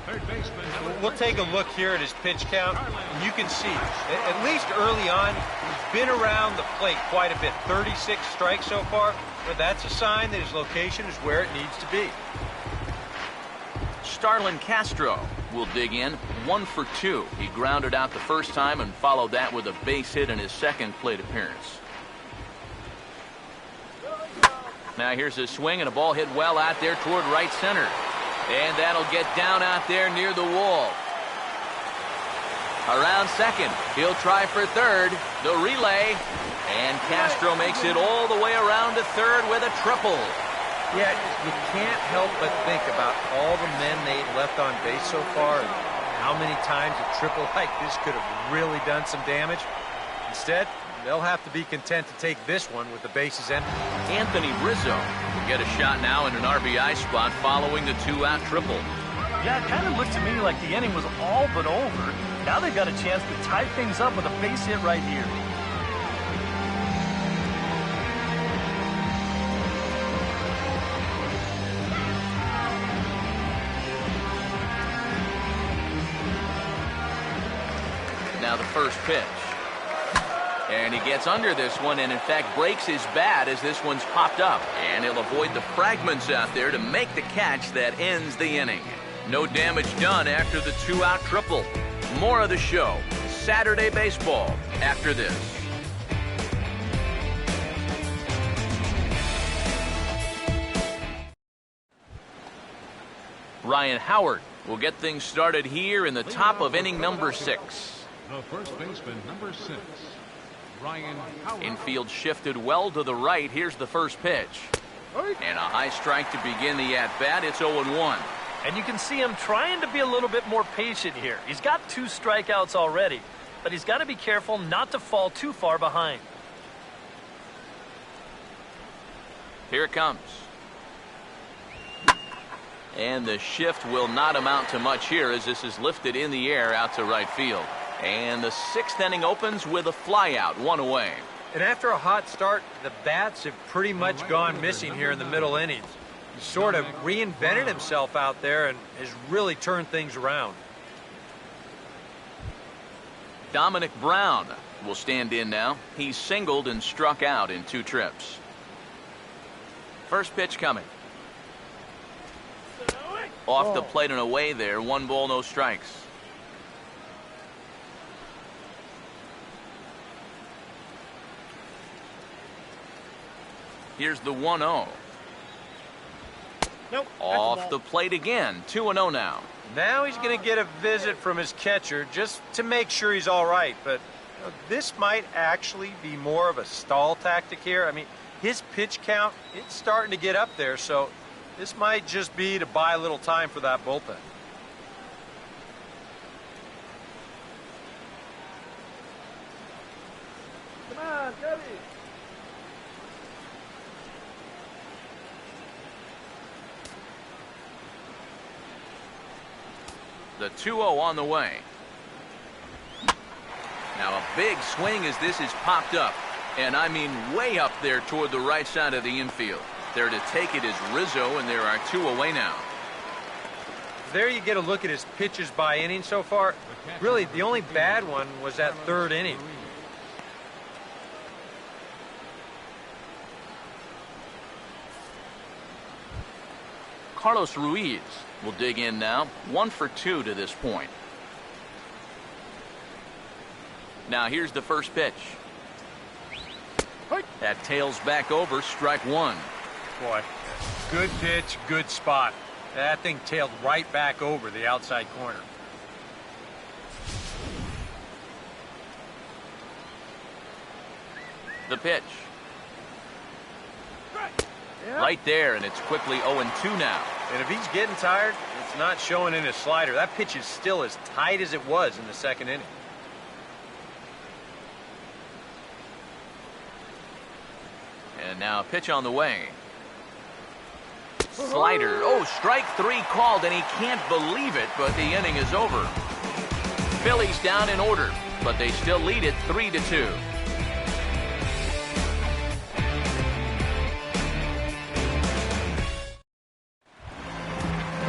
Third baseman. We'll take a look here at his pitch count, and you can see, at least early on, he's been around the plate quite a bit. 36 strikes so far, but that's a sign that his location is where it needs to be. Starlin Castro will dig in 1 for 2. He grounded out the first time and followed that with a base hit in his second plate appearance. Now here's a swing and a ball hit well out there toward right center. And that'll get down out there near the wall. Around second. He'll try for third. The relay. And Castro makes it all the way around to third with a triple. Yeah, you can't help but think about all the men they left on base so far and how many times a triple like this could have really done some damage. Instead, they'll have to be content to take this one with the bases empty. Anthony Rizzo will get a shot now in an RBI spot following the 2-out triple. Yeah, it kind of looked to me like the inning was all but over. Now they've got a chance to tie things up with a base hit right here. Now the first pitch. And he gets under this one and in fact breaks his bat as this one's popped up. And he'll avoid the fragments out there to make the catch that ends the inning. No damage done after the 2-out triple. More of the show. Saturday baseball after this. Ryan Howard will get things started here in the top of inning number 6. The first baseman, number 6, Ryan Howard. Infield shifted well to the right. Here's the first pitch. And a high strike to begin the at-bat. It's 0-1. And you can see him trying to be a little bit more patient here. He's got 2 strikeouts already, but he's got to be careful not to fall too far behind. Here it comes. And the shift will not amount to much here as this is lifted in the air out to right field. And the 6th inning opens with a flyout, 1 away. And after a hot start, the bats have pretty much gone missing here in the middle innings. He sort of reinvented himself out there and has really turned things around. Dominic Brown will stand in now. He's singled and struck out in 2 trips. First pitch coming. Off the plate and away there. 1 ball, no strikes. Here's the 1-0. Nope. Off the plate again. 2-0 now. Now he's going to get a visit from his catcher just to make sure he's all right. But this might actually be more of a stall tactic here. I mean, his pitch count, it's starting to get up there, so this might just be to buy a little time for that bullpen. Come on, Debbie. The 2-0 on the way. Now a big swing as this is popped up. And I mean way up there toward the right side of the infield. There to take it is Rizzo, and there are 2 away now. There you get a look at his pitches by inning so far. Really, the only bad one was that 3rd inning. Carlos Ruiz will dig in now. 1 for 2 to this point. Now here's the first pitch. That tails back over, strike 1. Boy, good pitch, good spot. That thing tailed right back over the outside corner. The pitch. Right there, and it's quickly 0-2 now. And if he's getting tired, it's not showing in his slider. That pitch is still as tight as it was in the 2nd inning. And now pitch on the way. Slider. Oh, strike 3 called, and he can't believe it, but the inning is over. Phillies down in order, but they still lead it 3-2.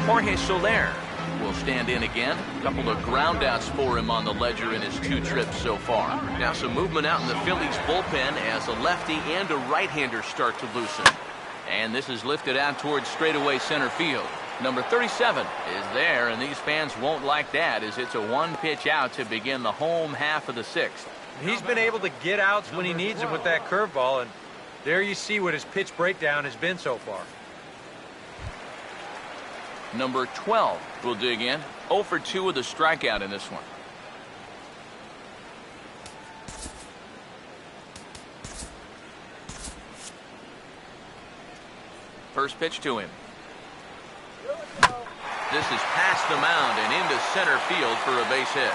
Jorge Soler will stand in again. A couple of ground outs for him on the ledger in his 2 trips so far. Now some movement out in the Phillies bullpen as a lefty and a right-hander start to loosen. And this is lifted out towards straightaway center field. Number 37 is there, and these fans won't like that as it's a 1-pitch out to begin the home half of the 6th. He's been able to get outs when he needs them with that curveball, and there you see what his pitch breakdown has been so far. Number 12 will dig in. 0 for 2 with a strikeout in this one. First pitch to him. This is past the mound and into center field for a base hit.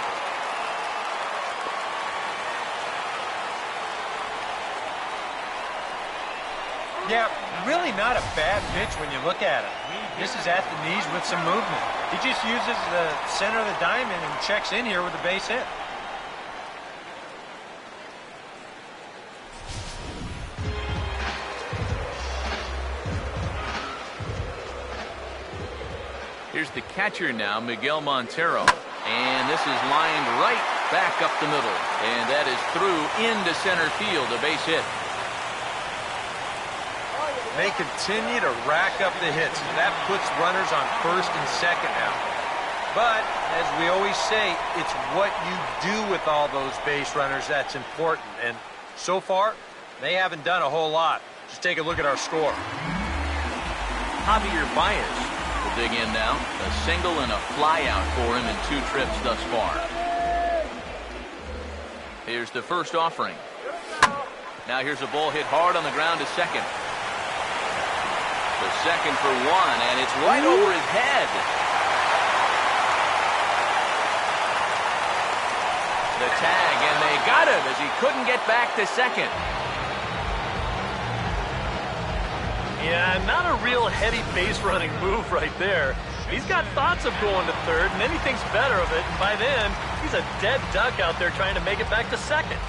Yeah, really not a bad pitch when you look at it. This is at the knees with some movement. He just uses the center of the diamond and checks in here with a base hit. Here's the catcher now, Miguel Montero. And this is lined right back up the middle. And that is through into center field, a base hit. They continue to rack up the hits. That puts runners on first and second now. But, as we always say, it's what you do with all those base runners that's important. And so far, they haven't done a whole lot. Just take a look at our score. Javier Baez will dig in now. A single and a fly out for him in 2 trips thus far. Here's the first offering. Now here's a ball hit hard on the ground to second. The second for 1, and it's right over his head. The tag, and they got him as he couldn't get back to second. Yeah, not a real heady base running move right there. He's got thoughts of going to third, and then he thinks better of it, and by then, he's a dead duck out there trying to make it back to second.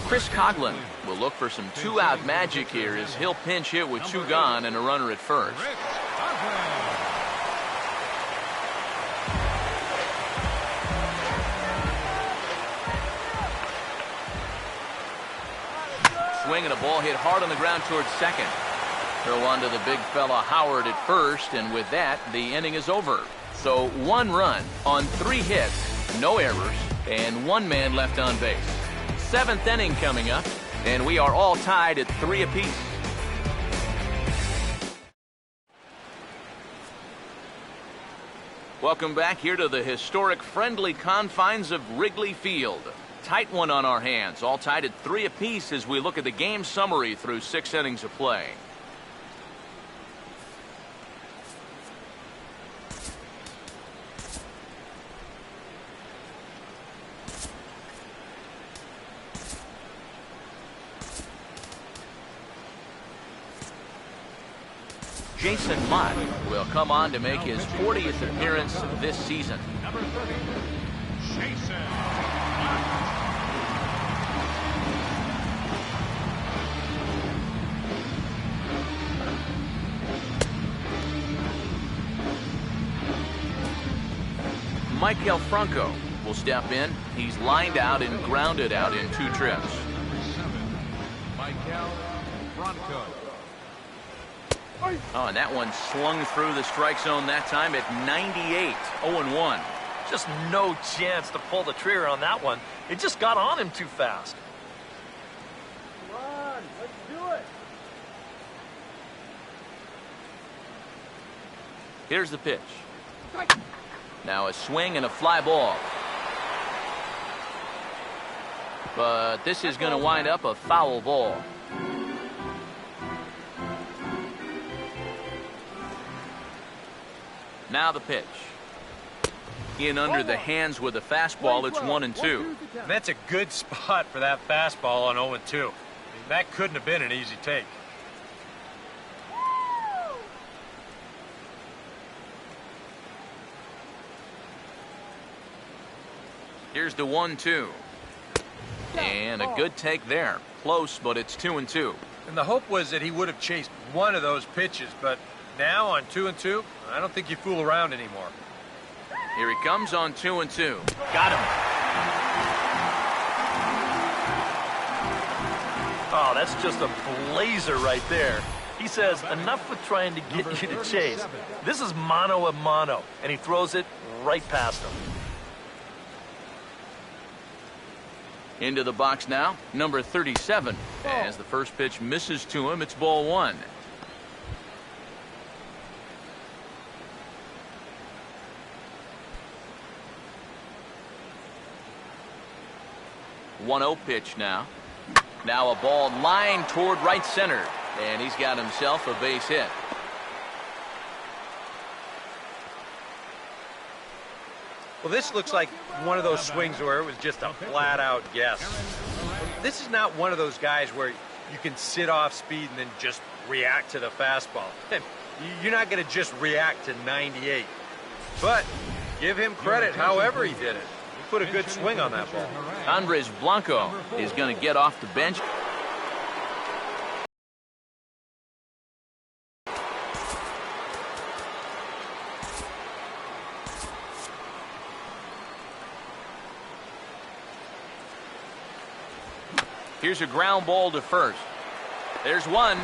Chris Coughlin will look for some 2-out magic here as he'll pinch hit with 2 gone and a runner at first. Swing and a ball hit hard on the ground towards second. Throw on to the big fella Howard at first, and with that, the inning is over. So 1 run on 3 hits, no errors, and 1 man left on base. 7th inning coming up, and we are all tied at 3 apiece. Welcome back here to the historic friendly confines of Wrigley Field. Tight one on our hands, all tied at 3 apiece as we look at the game summary through 6 innings of play. Jason Mott will come on to make his 40th appearance this season. Number 30, Jason Maikel Franco will step in. He's lined out and grounded out in 2 trips. Number 7, Maikel Franco. Oh, and that one slung through the strike zone that time at 98, 0-1. Just no chance to pull the trigger on that one. It just got on him too fast. Come on, let's do it. Here's the pitch. Now a swing and a fly ball. But this is going to wind up a foul ball. Now the pitch. In under the hands with a fastball. It's 1-2. And that's a good spot for that fastball on 0-2. That couldn't have been an easy take. Here's the 1-2. And a good take there. Close, but it's 2-2. And the hope was that he would have chased one of those pitches, but now on 2-2, I don't think you fool around anymore. Here he comes on 2-2. Got him. Oh, that's just a blazer right there. He says, enough with trying to get you to chase. This is mano a mano, and he throws it right past him. Into the box now, number 37. As the first pitch misses to him, it's ball 1. One-0 pitch now. Now a ball lined toward right center. And he's got himself a base hit. Well, this looks like one of those swings where it was just a flat-out guess. This is not one of those guys where you can sit off speed and then just react to the fastball. You're not going to just react to 98. But give him credit however he did it. He put a good swing on that ball. Andres Blanco is going to get off the bench. Here's a ground ball to first. There's one.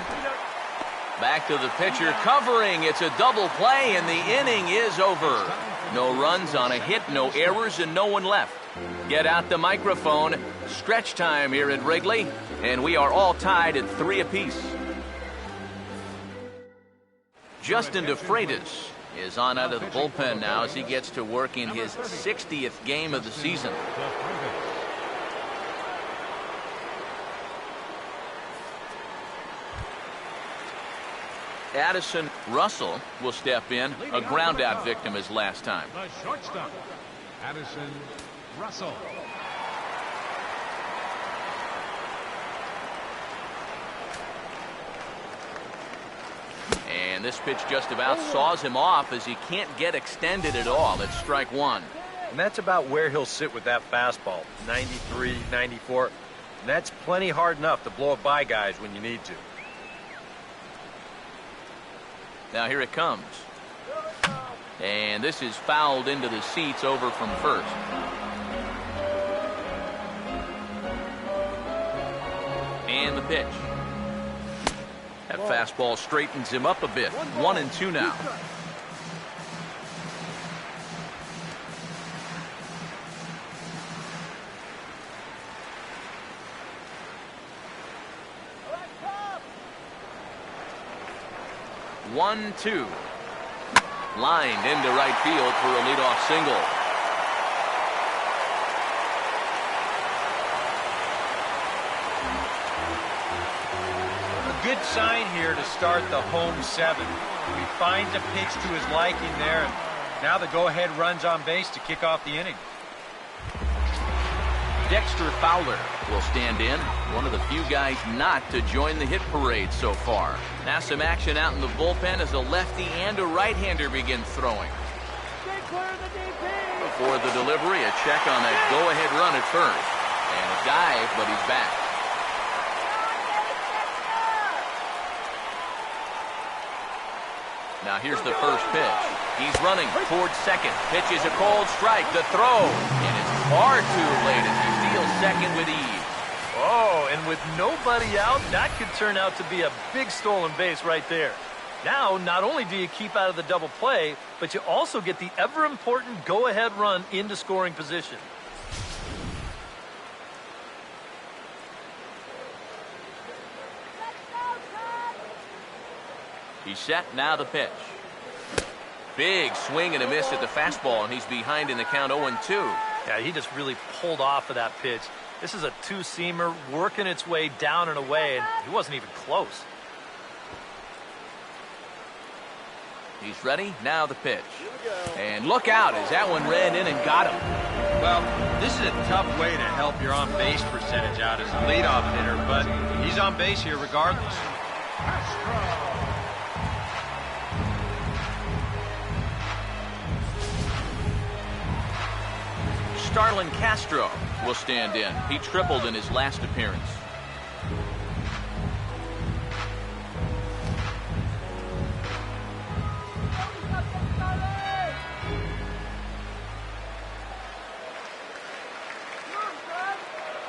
Back to the pitcher, covering. It's a double play, and the inning is over. No runs on a hit, no errors, and no one left. Get out the microphone. Stretch time here at Wrigley, and we are all tied at 3 apiece. Justin DeFreitas is on out of the bullpen now as he gets to work in his 60th game of the season. Addison Russell will step in, a ground-out victim as last time. The shortstop, Addison Russell. And this pitch just about saws him off as he can't get extended at all. It's strike 1. And that's about where he'll sit with that fastball, 93, 94. And that's plenty hard enough to blow it by guys when you need to. Now here it comes. And this is fouled into the seats over from first. And the pitch. That fastball straightens him up a bit. 1-2 now. One-two. Lined into right field for a leadoff single. A good sign here to start the home 7. He finds a pitch to his liking there, and now the go-ahead runs on base to kick off the inning. Dexter Fowler will stand in, one of the few guys not to join the hit parade so far. Now some action out in the bullpen as a lefty and a right-hander begin throwing. Before the delivery, a check on that go-ahead run at first. And a dive, but he's back. Now here's the first pitch. He's running towards second. Pitch is a cold strike. The throw. And it's far too late as he steals second with ease. Oh, and with nobody out, that could turn out to be a big stolen base right there. Now, not only do you keep out of the double play, but you also get the ever-important go-ahead run into scoring position. He's set, now the pitch. Big swing and a miss at the fastball, and he's behind in the count 0-2. Yeah, he just really pulled off of that pitch. This is a two-seamer working its way down and away, and he wasn't even close. He's ready. Now the pitch. And look out as that one ran in and got him. Well, this is a tough way to help your on-base percentage out as a leadoff hitter, but he's on base here regardless. Starlin Castro will stand in. He tripled in his last appearance.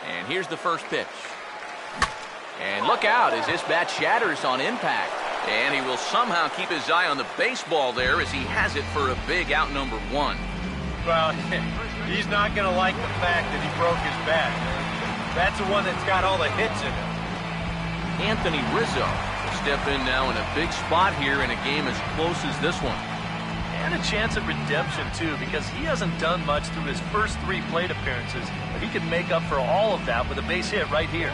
And here's the first pitch. And look out as this bat shatters on impact. And he will somehow keep his eye on the baseball there as he has it for a big out number 1. Well, he's not going to like the fact that he broke his bat. That's the one that's got all the hits in it. Anthony Rizzo will step in now in a big spot here in a game as close as this one. And a chance at redemption, too, because he hasn't done much through his first 3 plate appearances, but he can make up for all of that with a base hit right here.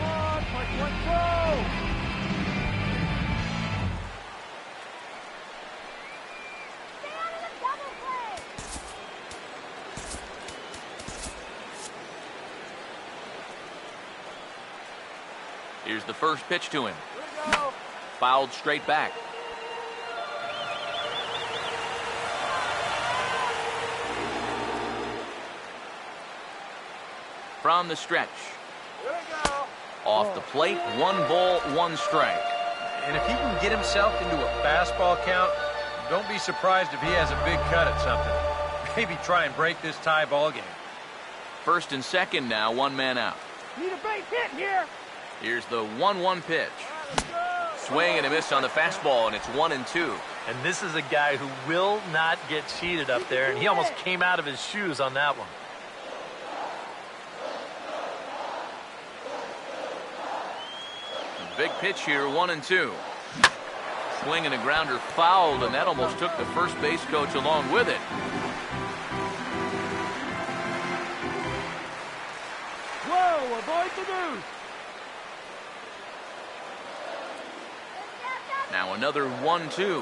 Here's the first pitch to him. Fouled straight back. From the stretch. Off the plate, 1 ball, 1 strike. And if he can get himself into a fastball count, don't be surprised if he has a big cut at something. Maybe try and break this tie ball game. First and second now, 1 man out. Need a base hit here. Here's the 1-1 pitch. Swing and a miss on the fastball, and it's 1-2. And this is a guy who will not get cheated up there, and he almost came out of his shoes on that one. Big pitch here, 1-2. Swing and a grounder fouled, and that almost took the first base coach along with it. Whoa, avoid the news. Now another 1-2.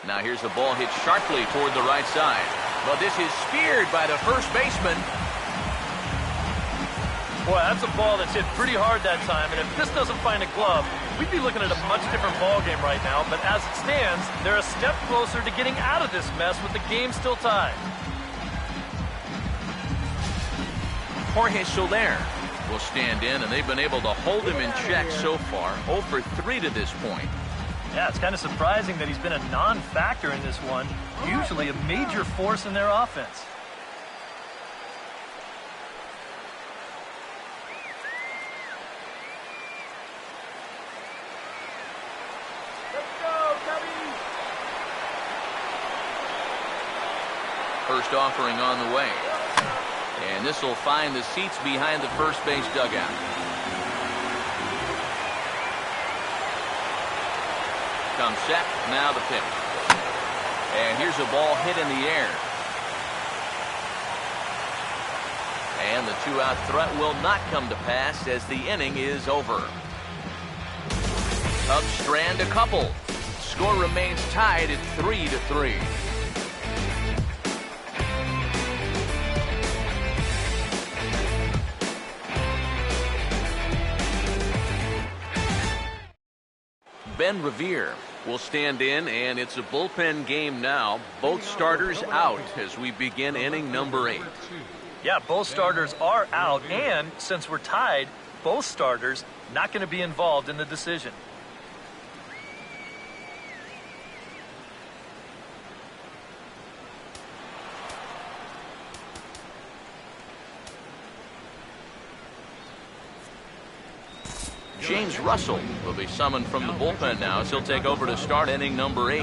Now here's the ball hit sharply toward the right side. But this is speared by the first baseman. Boy, that's a ball that's hit pretty hard that time, and if this doesn't find a glove, we'd be looking at a much different ball game right now. But as it stands, they're a step closer to getting out of this mess with the game still tied. Jorge Soler will stand in, and they've been able to hold him in check so far. 0 for 3 to this point. Yeah, it's kind of surprising that he's been a non-factor in this one. Usually a major force in their offense. Let's go, Cubby. First offering on the way. And this will find the seats behind the first base dugout. Comes set, now the pitch. And here's a ball hit in the air. And the 2-out threat will not come to pass as the inning is over. Cubs strand a couple. Score remains tied at 3-3. Ben Revere will stand in, and it's a bullpen game now. Both starters out as we begin inning number 8. Yeah, both starters are out, and since we're tied, both starters not going to be involved in the decision. James Russell will be summoned from the bullpen now as he'll take over to start inning number 8.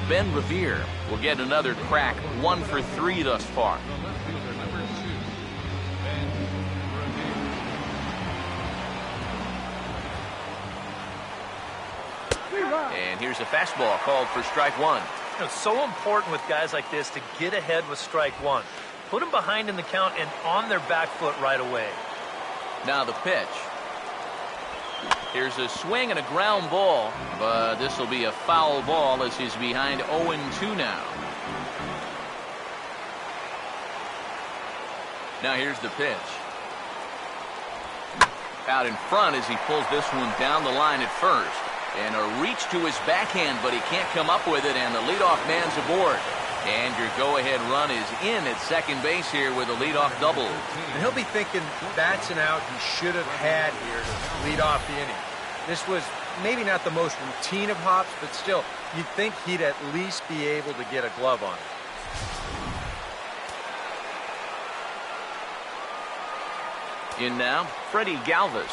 Ben Revere will get another crack, 1 for 3 thus far. And here's a fastball called for strike one. You know, it's so important with guys like this to get ahead with strike one. Put them behind in the count and on their back foot right away. Now the pitch. Here's a swing and a ground ball, but this will be a foul ball as he's behind 0-2 now. Now here's the pitch. Out in front as he pulls this one down the line at first. And a reach to his backhand, but he can't come up with it, and the leadoff man's aboard. And your go-ahead run is in at second base here with a leadoff double. And he'll be thinking that's an out he should have had here to lead off the inning. This was maybe not the most routine of hops, but still, you'd think he'd at least be able to get a glove on it. In now, Freddie Galvis,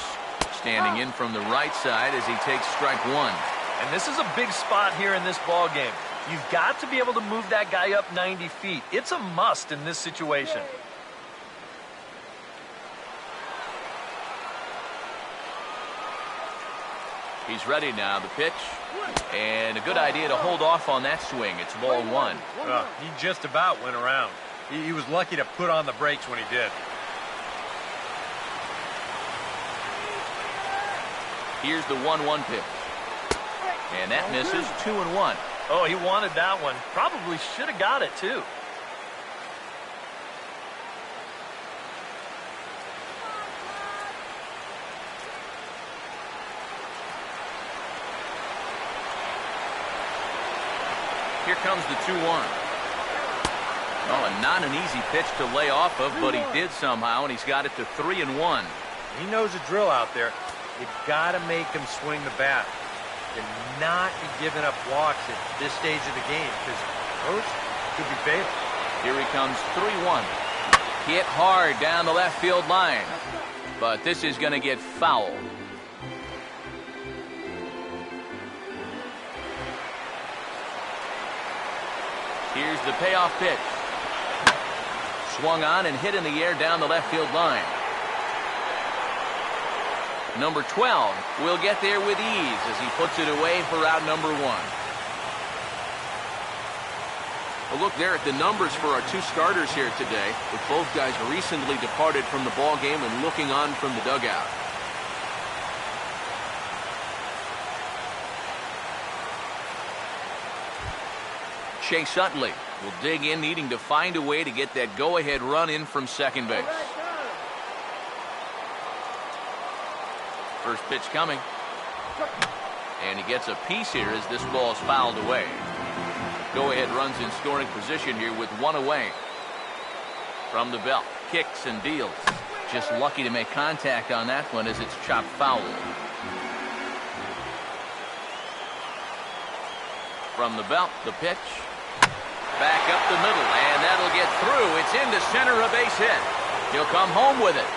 standing in from the right side as he takes strike one. And this is a big spot here in this ball game. You've got to be able to move that guy up 90 feet. It's a must in this situation. He's ready now. The pitch. And a good idea to hold off on that swing. It's ball one. He just about went around. He was lucky to put on the brakes when he did. Here's the 1-1 pitch. And that misses. 2-1. Oh, he wanted that one. Probably should have got it, too. Here comes the 2-1. Oh, and not an easy pitch to lay off of, but he did somehow, and he's got it to 3-1. He knows the drill out there. You got to make him swing the bat. And not be giving up walks at this stage of the game, because those could be fatal. Here he comes, 3-1. Hit hard down the left field line. But this is going to get foul. Here's the payoff pitch. Swung on and hit in the air down the left field line. Number 12 will get there with ease as he puts it away for out number one. A look there at the numbers for our two starters here today, with both guys recently departed from the ball game and looking on from the dugout. Chase Utley will dig in, needing to find a way to get that go-ahead run in from second base. First pitch coming. And he gets a piece here as this ball is fouled away. Go-ahead runs in scoring position here with one away. From the belt, kicks and deals. Just lucky to make contact on that one as it's chopped foul. From the belt, the pitch. Back up the middle, and that'll get through. It's into center, a base hit. He'll come home with it.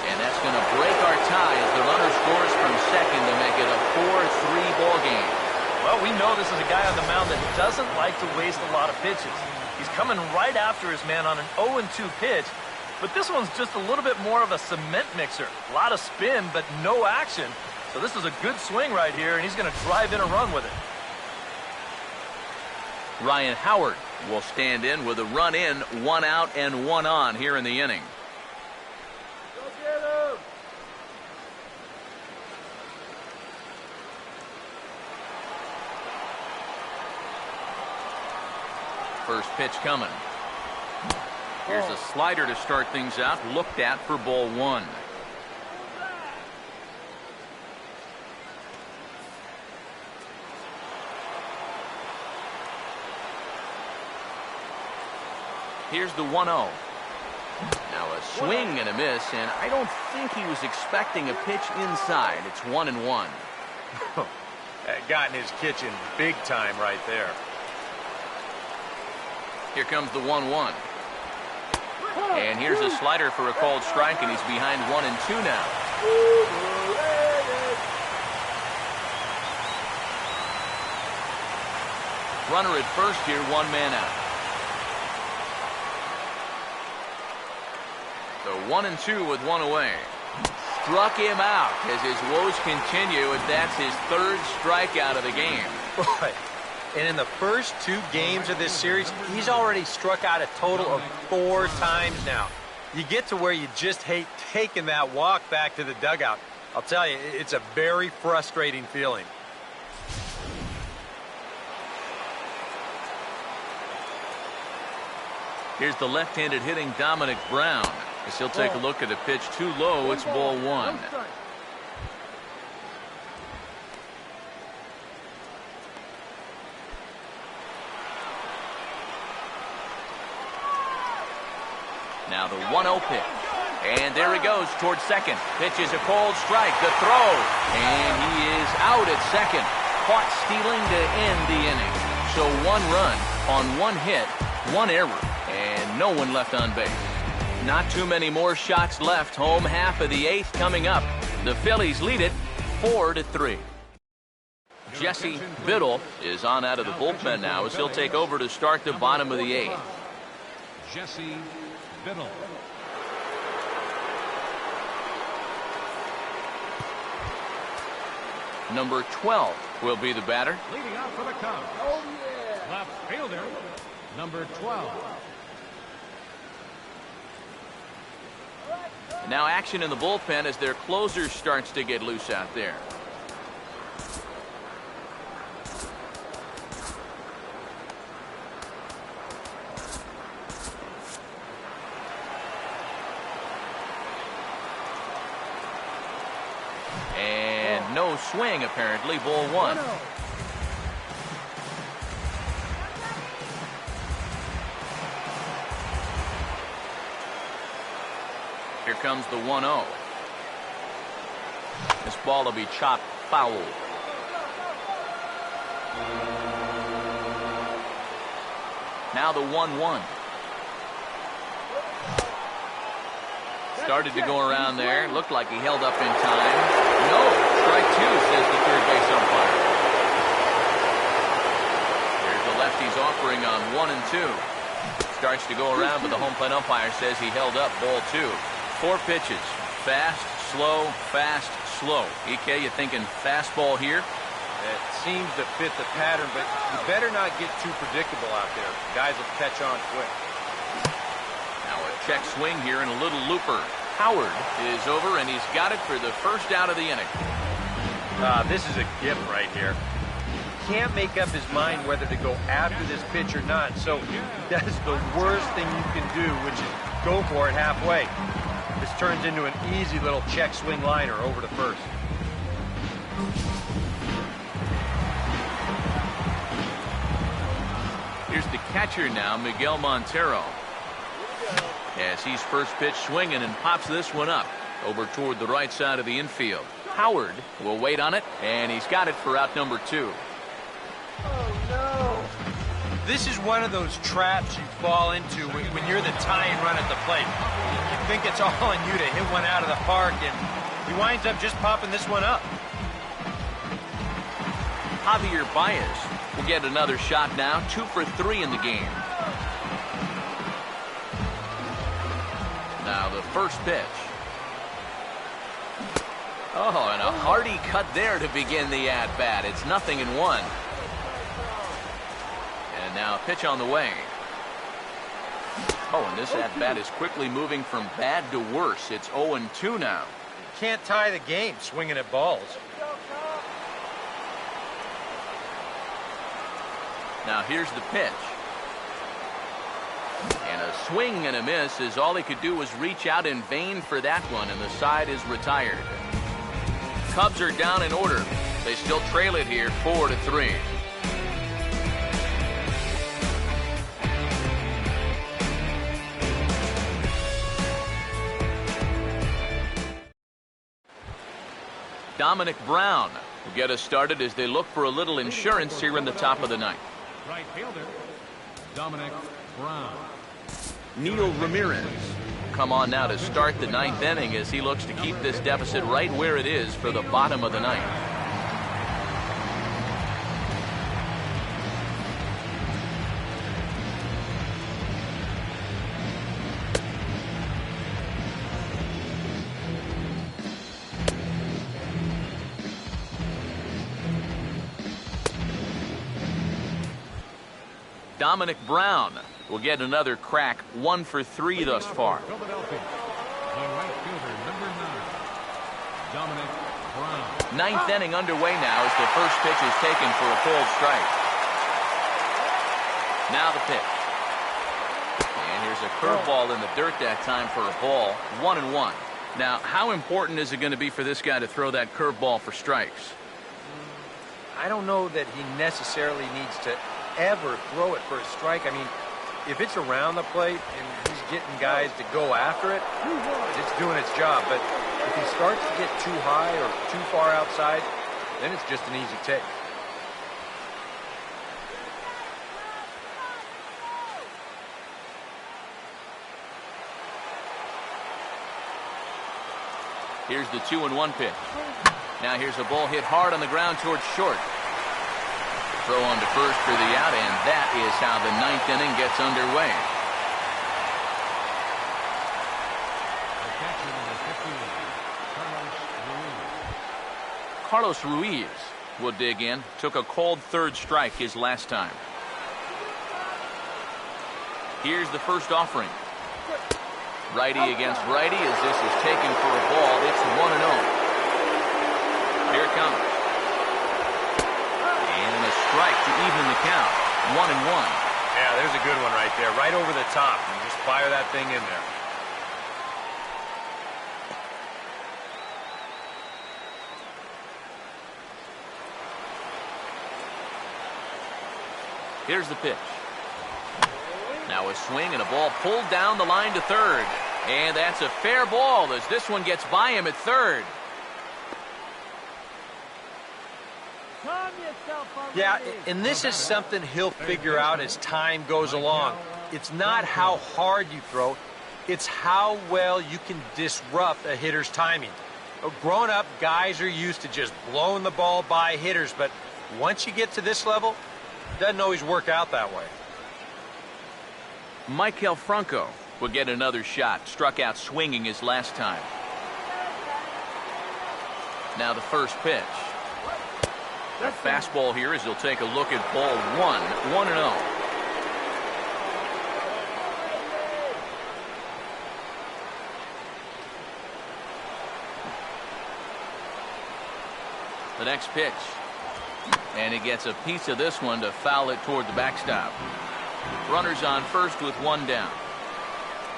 And that's going to break our tie as the runner scores from second to make it a 4-3 ball game. Well, we know this is a guy on the mound that doesn't like to waste a lot of pitches. He's coming right after his man on an 0-2 pitch, but this one's just a little bit more of a cement mixer. A lot of spin, but no action. So this is a good swing right here, and he's going to drive in a run with it. Ryan Howard will stand in with a run in, one out, and one on here in the inning. First pitch coming. Here's a slider to start things out, looked at for ball one. Here's the 1-0. Now a swing and a miss, and I don't think he was expecting a pitch inside. It's 1-1. Got in his kitchen big time right there. Here comes the 1-1. And here's a slider for a called strike, and he's behind 1-2 now. Runner at first here, one man out. So 1-2 with one away. struck him out as his woes continue, and that's his third strikeout of the game. Right. And in the first 2 games of this series, he's already struck out a total of 4 times now. You get to where you just hate taking that walk back to the dugout. I'll tell you, it's a very frustrating feeling. Here's the left-handed hitting Dominic Brown. As he'll take a look at a pitch too low, it's ball 1. Now the 1-0 pitch. And there he goes towards second. Pitch is a cold strike. The throw. And he is out at second. Caught stealing to end the inning. So 1 run on 1 hit, 1 error, and no one left on base. Not too many more shots left. Home half of the 8th coming up. The Phillies lead it 4-3. Jesse Biddle is on out of the bullpen now as he'll take over to start the bottom of the 8th. Jesse Biddle. Number 12 will be the batter. Leading out for the Cubs. Oh, yeah. Left fielder, number 12. Now action in the bullpen as their closer starts to get loose out there. And no swing apparently, ball 1. Here comes the 1-0. This ball will be chopped foul. Now the 1-1. Started to go around there. Looked like he held up in time. No, strike 2, says the third base umpire. There's the lefty's offering on 1 and 2. Starts to go around, but the home plate umpire says he held up, ball 2. 4 pitches. Fast, slow, fast, slow. EK, you thinking fastball here? It seems to fit the pattern, but you better not get too predictable out there. Guys will catch on quick. Now a check swing here and a little looper. Howard is over, and he's got it for the first out of the inning. This is a gift right here. Can't make up his mind whether to go after this pitch or not, so he does the worst thing you can do, which is go for it halfway. This turns into an easy little check swing liner over to first. Here's the catcher now, Miguel Montero. As he's first pitch swinging and pops this one up over toward the right side of the infield. Howard will wait on it, and he's got it for out number 2. Oh, no. This is one of those traps you fall into when you're the tying run at the plate. You think it's all on you to hit one out of the park, and he winds up just popping this one up. Javier Baez will get another shot now, 2 for 3 in the game. Now the first pitch. Oh, and a hearty cut there to begin the at-bat. It's 0-1. And now a pitch on the way. Oh, and this at-bat is quickly moving from bad to worse. It's 0-2 now. Can't tie the game swinging at balls. Now here's the pitch. And a swing and a miss, as all he could do was reach out in vain for that one, and the side is retired. Cubs are down in order. They still trail it here 4-3. Dominic Brown will get us started as they look for a little insurance here in the top of the 9th. Right fielder, Dominic Brown. Neil Ramirez will come on now to start the 9th inning as he looks to keep this deficit right where it is for the bottom of the 9th. Dominic Brown will get another crack, 1 for 3 thus far. Philadelphia, the right fielder, number 9, Dominic Brown. Ninth inning underway now as the first pitch is taken for a called strike. Now the pitch. And here's a curveball in the dirt that time for a ball, 1-1. Now, how important is it going to be for this guy to throw that curveball for strikes? I don't know that he necessarily needs to ever throw it for a strike. I mean, if it's around the plate and he's getting guys to go after it, it's doing its job. But if he starts to get too high or too far outside, then it's just an easy take. Here's the 2-1 pitch. Now here's a ball hit hard on the ground towards short. Throw on to first for the out, and that is how the ninth inning gets underway. The catcher, number 58, Carlos Ruiz will dig in. Took a called third strike his last time. Here's the first offering. Righty against righty as this is taken for a ball. It's 1-0. Here it comes. And a strike to even the count. 1-1. Yeah, there's a good one right there. Right over the top. And just fire that thing in there. Here's the pitch. Now a swing and a ball pulled down the line to third. And that's a fair ball as this one gets by him at third. Yeah, and this is something he'll figure out as time goes along. It's not how hard you throw, it's how well you can disrupt a hitter's timing. Growing up, guys are used to just blowing the ball by hitters, but once you get to this level, it doesn't always work out that way. Maikel Franco will get another shot. Struck out swinging his last time. Now the first pitch. A fastball here as he'll take a look at ball 1-0. The next pitch. And he gets a piece of this one to foul it toward the backstop. Runners on first with one down.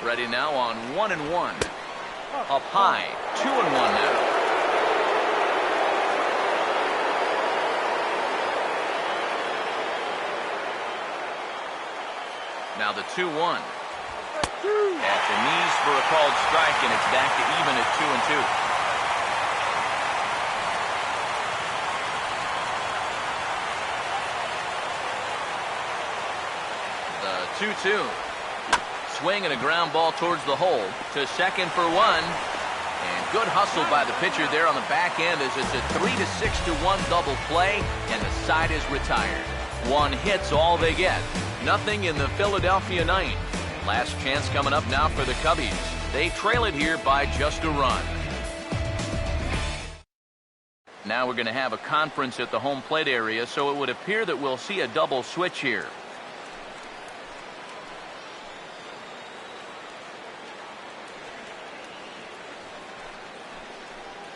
Ready now on 1-1. Up high, 2-1 now. Now the 2-1. At the knees for a called strike, and it's back to even at 2-2. The 2-2. Swing and a ground ball towards the hole. To second for one. And good hustle by the pitcher there on the back end as it's a 3-6-1 double play, and the side is retired. One hit's all they get. Nothing in the Philadelphia ninth. Last chance coming up now for the Cubbies. They trail it here by just a run. Now we're going to have a conference at the home plate area, so it would appear that we'll see a double switch here.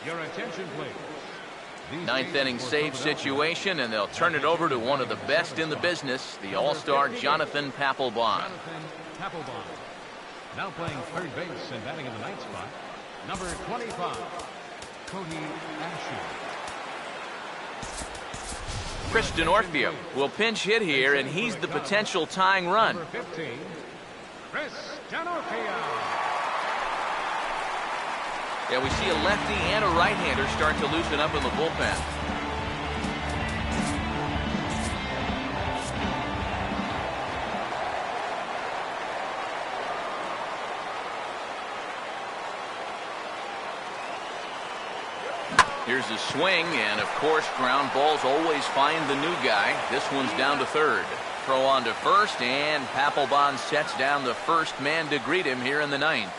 Your attention, please. Ninth inning save situation, and they'll turn it over to one of the best in the business, the all-star Jonathan Papelbon. Jonathan Papelbon. Now playing third base and batting in the ninth spot, number 25, Cody Asher. Chris Denorfia will pinch hit here, and he's the potential tying run. Number 15, Chris Denorfia. Yeah, we see a lefty and a right-hander start to loosen up in the bullpen. Here's the swing, and of course, ground balls always find the new guy. This one's down to third. Throw on to first, and Papelbon sets down the first man to greet him here in the ninth.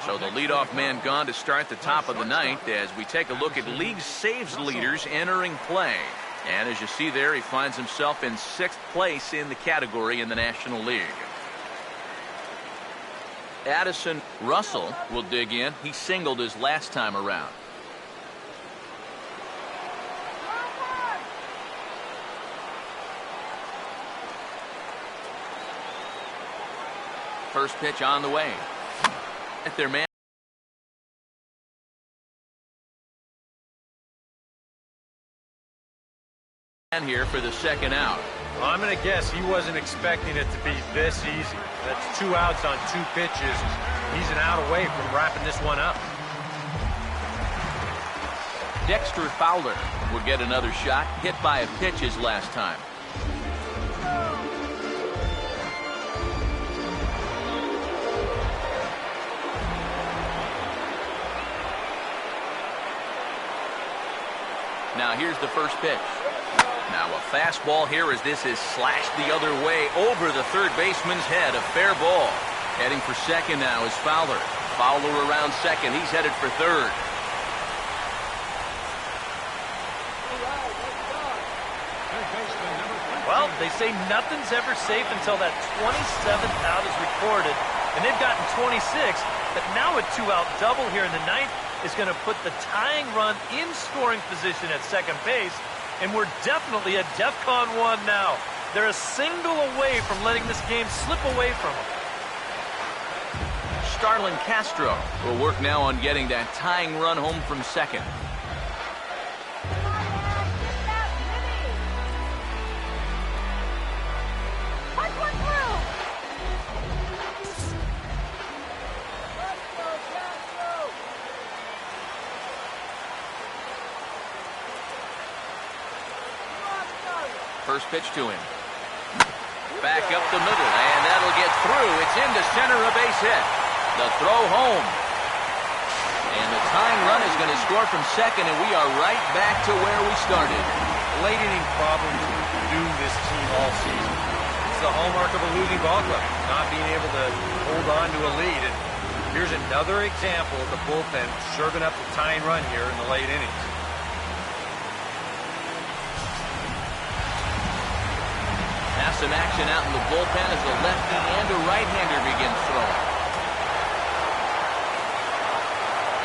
So the leadoff man gone to start the top of the ninth as we take a look at league saves leaders entering play. And as you see there, he finds himself in 6th place in the category in the National League. Addison Russell will dig in. He singled his last time around. First pitch on the way. At their man. Here for the second out. Well, I'm going to guess he wasn't expecting it to be this easy. That's 2 outs on 2 pitches. He's an out away from wrapping this one up. Dexter Fowler will get another shot, hit by a pitch his last time. Now here's the first pitch. Now a fastball here as this is slashed the other way over the third baseman's head. A fair ball. Heading for second now is Fowler. Fowler around second. He's headed for third. Well, they say nothing's ever safe until that 27th out is recorded, and they've gotten 26, but now a 2-out double here in the 9th is going to put the tying run in scoring position at second base, and we're definitely at DEFCON 1 now. They're a single away from letting this game slip away from them. Starlin Castro will work now on getting that tying run home from second. First pitch to him. Back up the middle, and that'll get through. It's into center, a base hit. The throw home. And the tying run is going to score from second, and we are right back to where we started. Late inning problems doom this team all season. It's the hallmark of a losing ball club, not being able to hold on to a lead. And here's another example of the bullpen serving up the tying run here in the late innings. Now some action out in the bullpen as a lefty and a right-hander begins throwing.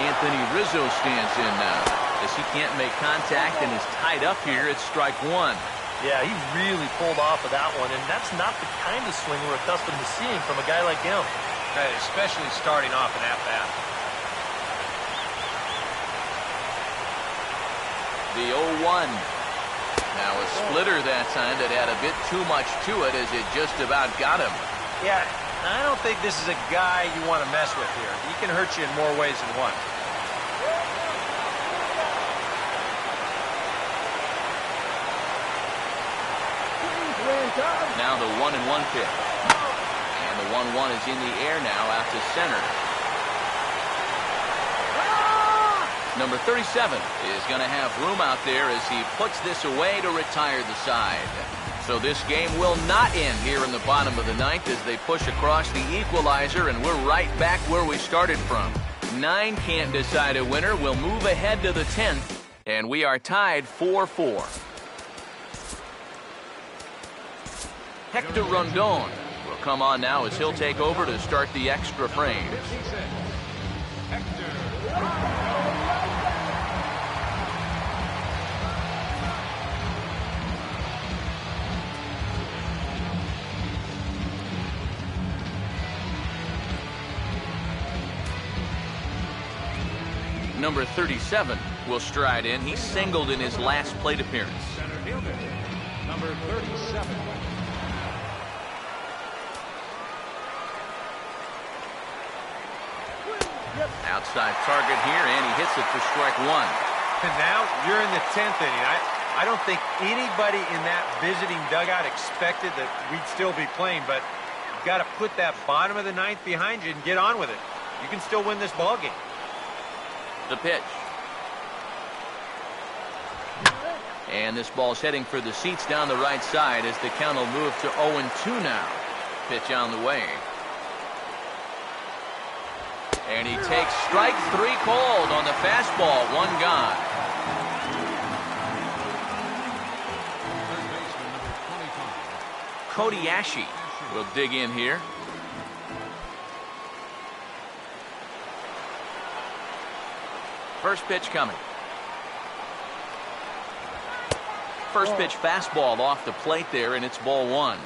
Anthony Rizzo stands in now as he can't make contact and is tied up here at strike one. Yeah, he really pulled off of that one, and that's not the kind of swing we're accustomed to seeing from a guy like him. Especially starting off an at-bat. The 0-1. Now a splitter that time that had a bit too much to it as it just about got him. Yeah, I don't think this is a guy you want to mess with here. He can hurt you in more ways than one. Now the 1-1 pitch. And the 1-1 is in the air now out to center. Number 37 is going to have room out there as he puts this away to retire the side. So this game will not end here in the bottom of the 9th as they push across the equalizer, and we're right back where we started from. 9 can't decide a winner. We'll move ahead to the 10th, and we are tied 4-4. Hector Rondon will come on now as he'll take over to start the extra frames. Number 37 will stride in. He singled in his last plate appearance. Center fielder, number 37. Outside target here, and he hits it for strike one. And now you're in the 10th inning. I don't think anybody in that visiting dugout expected that we'd still be playing, but you've got to put that bottom of the 9th behind you and get on with it. You can still win this ball game. The pitch. And this ball's heading for the seats down the right side as the count will move to 0-2 now. Pitch on the way. And he takes strike 3 called on the fastball. 1 gone. Kobayashi will dig in here. First pitch coming. First pitch fastball off the plate there, and it's ball one.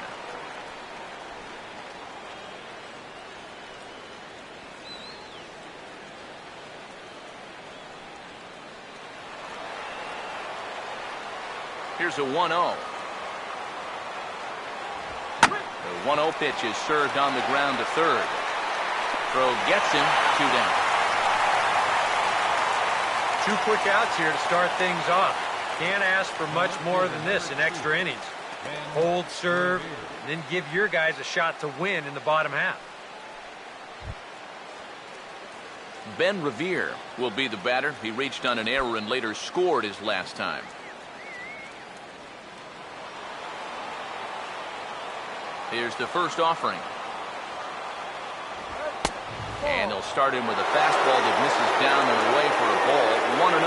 Here's a 1-0. The 1-0 pitch is served on the ground to third. Throw gets him, 2 down. 2 quick outs here to start things off. Can't ask for much more than this in extra innings. Hold, serve, and then give your guys a shot to win in the bottom half. Ben Revere will be the batter. He reached on an error and later scored his last time. Here's the first offering. And they'll start him with a fastball that misses down and away for a ball. 1-0.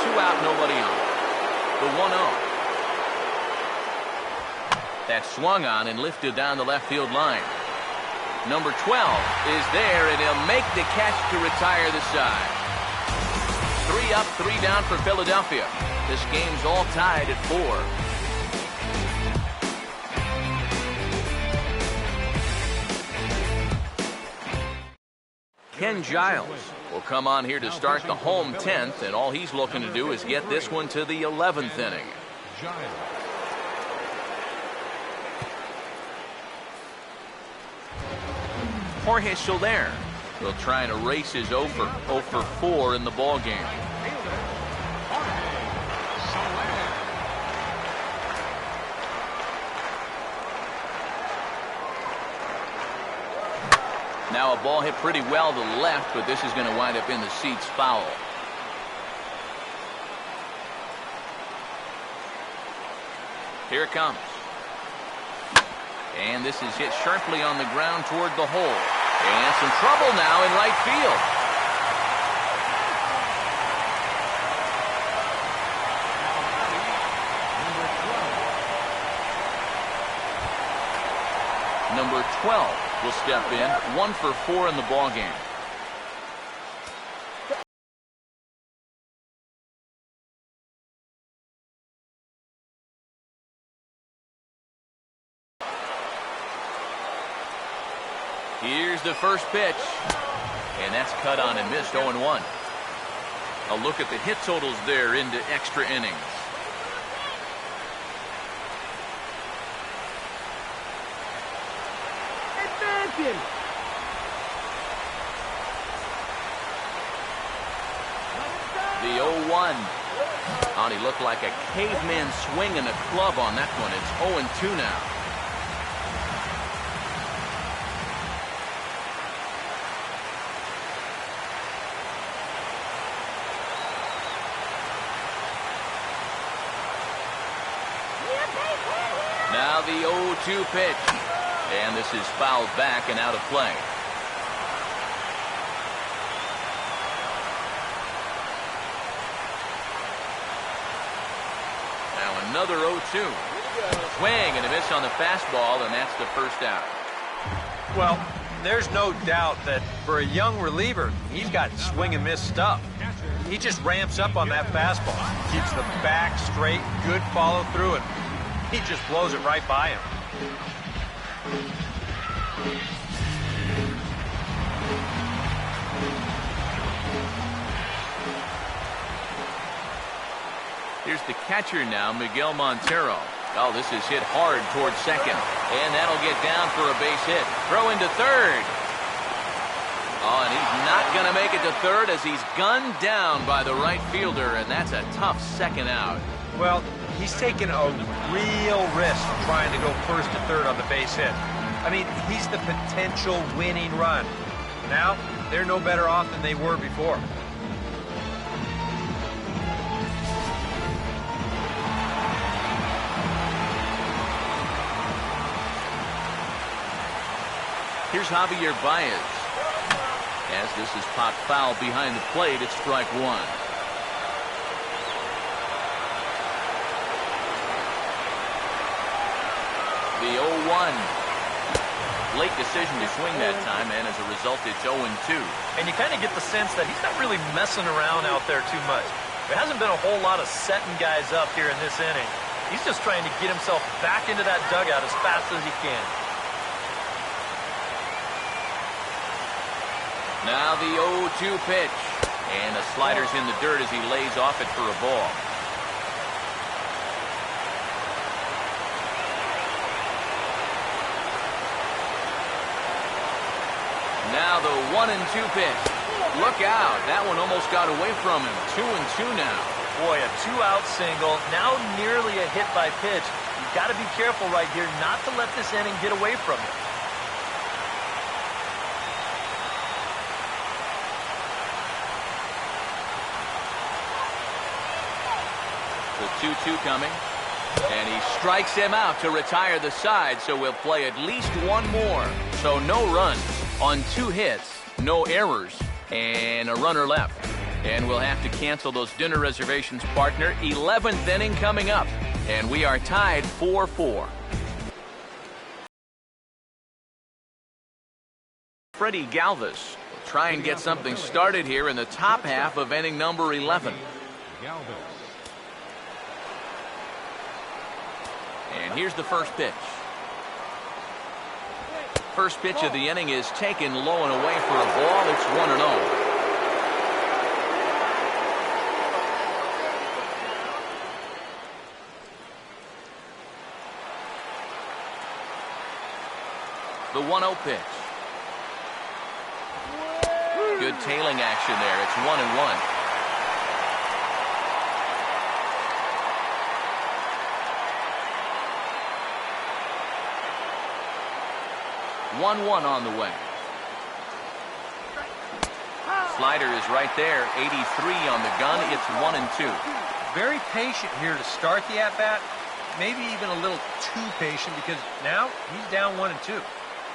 2 out, nobody on. The 1-0. That's swung on and lifted down the left field line. Number 12 is there, and he'll make the catch to retire the side. 3 up, 3 down for Philadelphia. This game's all tied at 4. Ken Giles will come on here to start the home 10th, and all he's looking to do is get this one to the 11th inning. Jorge Soler will try and erase his 0 for 4 in the ball game. Now a ball hit pretty well to the left, but this is going to wind up in the seats foul. Here it comes. And this is hit sharply on the ground toward the hole. And some trouble now in right field. Number 12 will step in. 1 for 4 in the ball game. Here's the first pitch. And that's cut on and missed. 0-1. A look at the hit totals there into extra innings. The 0-1. He looked like a caveman swinging a club on that one. It's 0-2 now. Now the 0-2 pitch. And this is fouled back and out of play. Now another 0-2. Swing and a miss on the fastball, and that's the first out. Well, there's no doubt that for a young reliever, he's got swing and miss stuff. He just ramps up on that fastball. Keeps the back straight, good follow through, and he just blows it right by him. Here's the catcher now, Miguel Montero. Oh, this is hit hard towards second. And that'll get down for a base hit. Throw into third. Oh, and he's not going to make it to third as he's gunned down by the right fielder, and that's a tough second out. Well, he's taking a real risk trying to go first to third on the base hit. I mean, he's the potential winning run. Now, they're no better off than they were before. Here's Javier Baez. As this is popped foul behind the plate, it's strike 1. The late decision to swing that time, and as a result, it's 0-2. And you kind of get the sense that he's not really messing around out there too much. There hasn't been a whole lot of setting guys up here in this inning. He's just trying to get himself back into that dugout as fast as he can. Now the 0-2 pitch. And the slider's in the dirt as he lays off it for a ball. Now the 1-2 pitch. Look out. That one almost got away from him. 2-2 now. Boy, a two-out single. Now nearly a hit by pitch. You've got to be careful right here not to let this inning get away from you. The 2-2 coming. And he strikes him out to retire the side, so we'll play at least one more. So no runs on 2 hits, no errors, and a runner left. And we'll have to cancel those dinner reservations, partner. 11th inning coming up, and we are tied 4-4. Freddie Galvis will try and get something started here in the top half of inning number 11. And here's the first pitch. First pitch of the inning is taken low and away for a ball. It's 1-0. The 1-0 pitch. Good tailing action there. It's 1-1. 1-1 on the way. Slider is right there. 83 on the gun. It's 1-2. Very patient here to start the at-bat. Maybe even a little too patient because now he's down 1-2.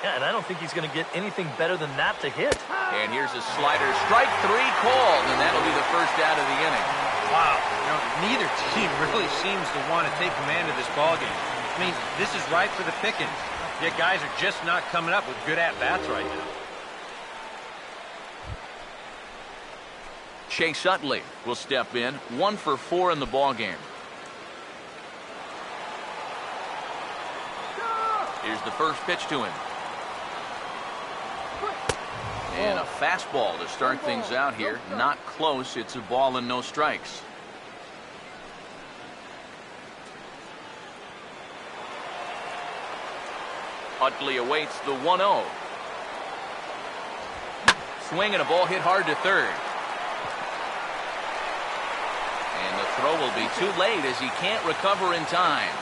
Yeah, and I don't think he's going to get anything better than that to hit. And here's a slider. Strike 3 called, and that'll be the first out of the inning. Wow. Neither team really seems to want to take command of this ballgame. I mean, this is ripe for the picking. Yet guys are just not coming up with good at-bats right now. Chase Utley will step in. 1 for 4 in the ballgame. Here's the first pitch to him. And a fastball to start things out here. Not close. It's a ball and no strikes. Utley awaits the 1-0. Swing and a ball hit hard to third. And the throw will be too late as he can't recover in time.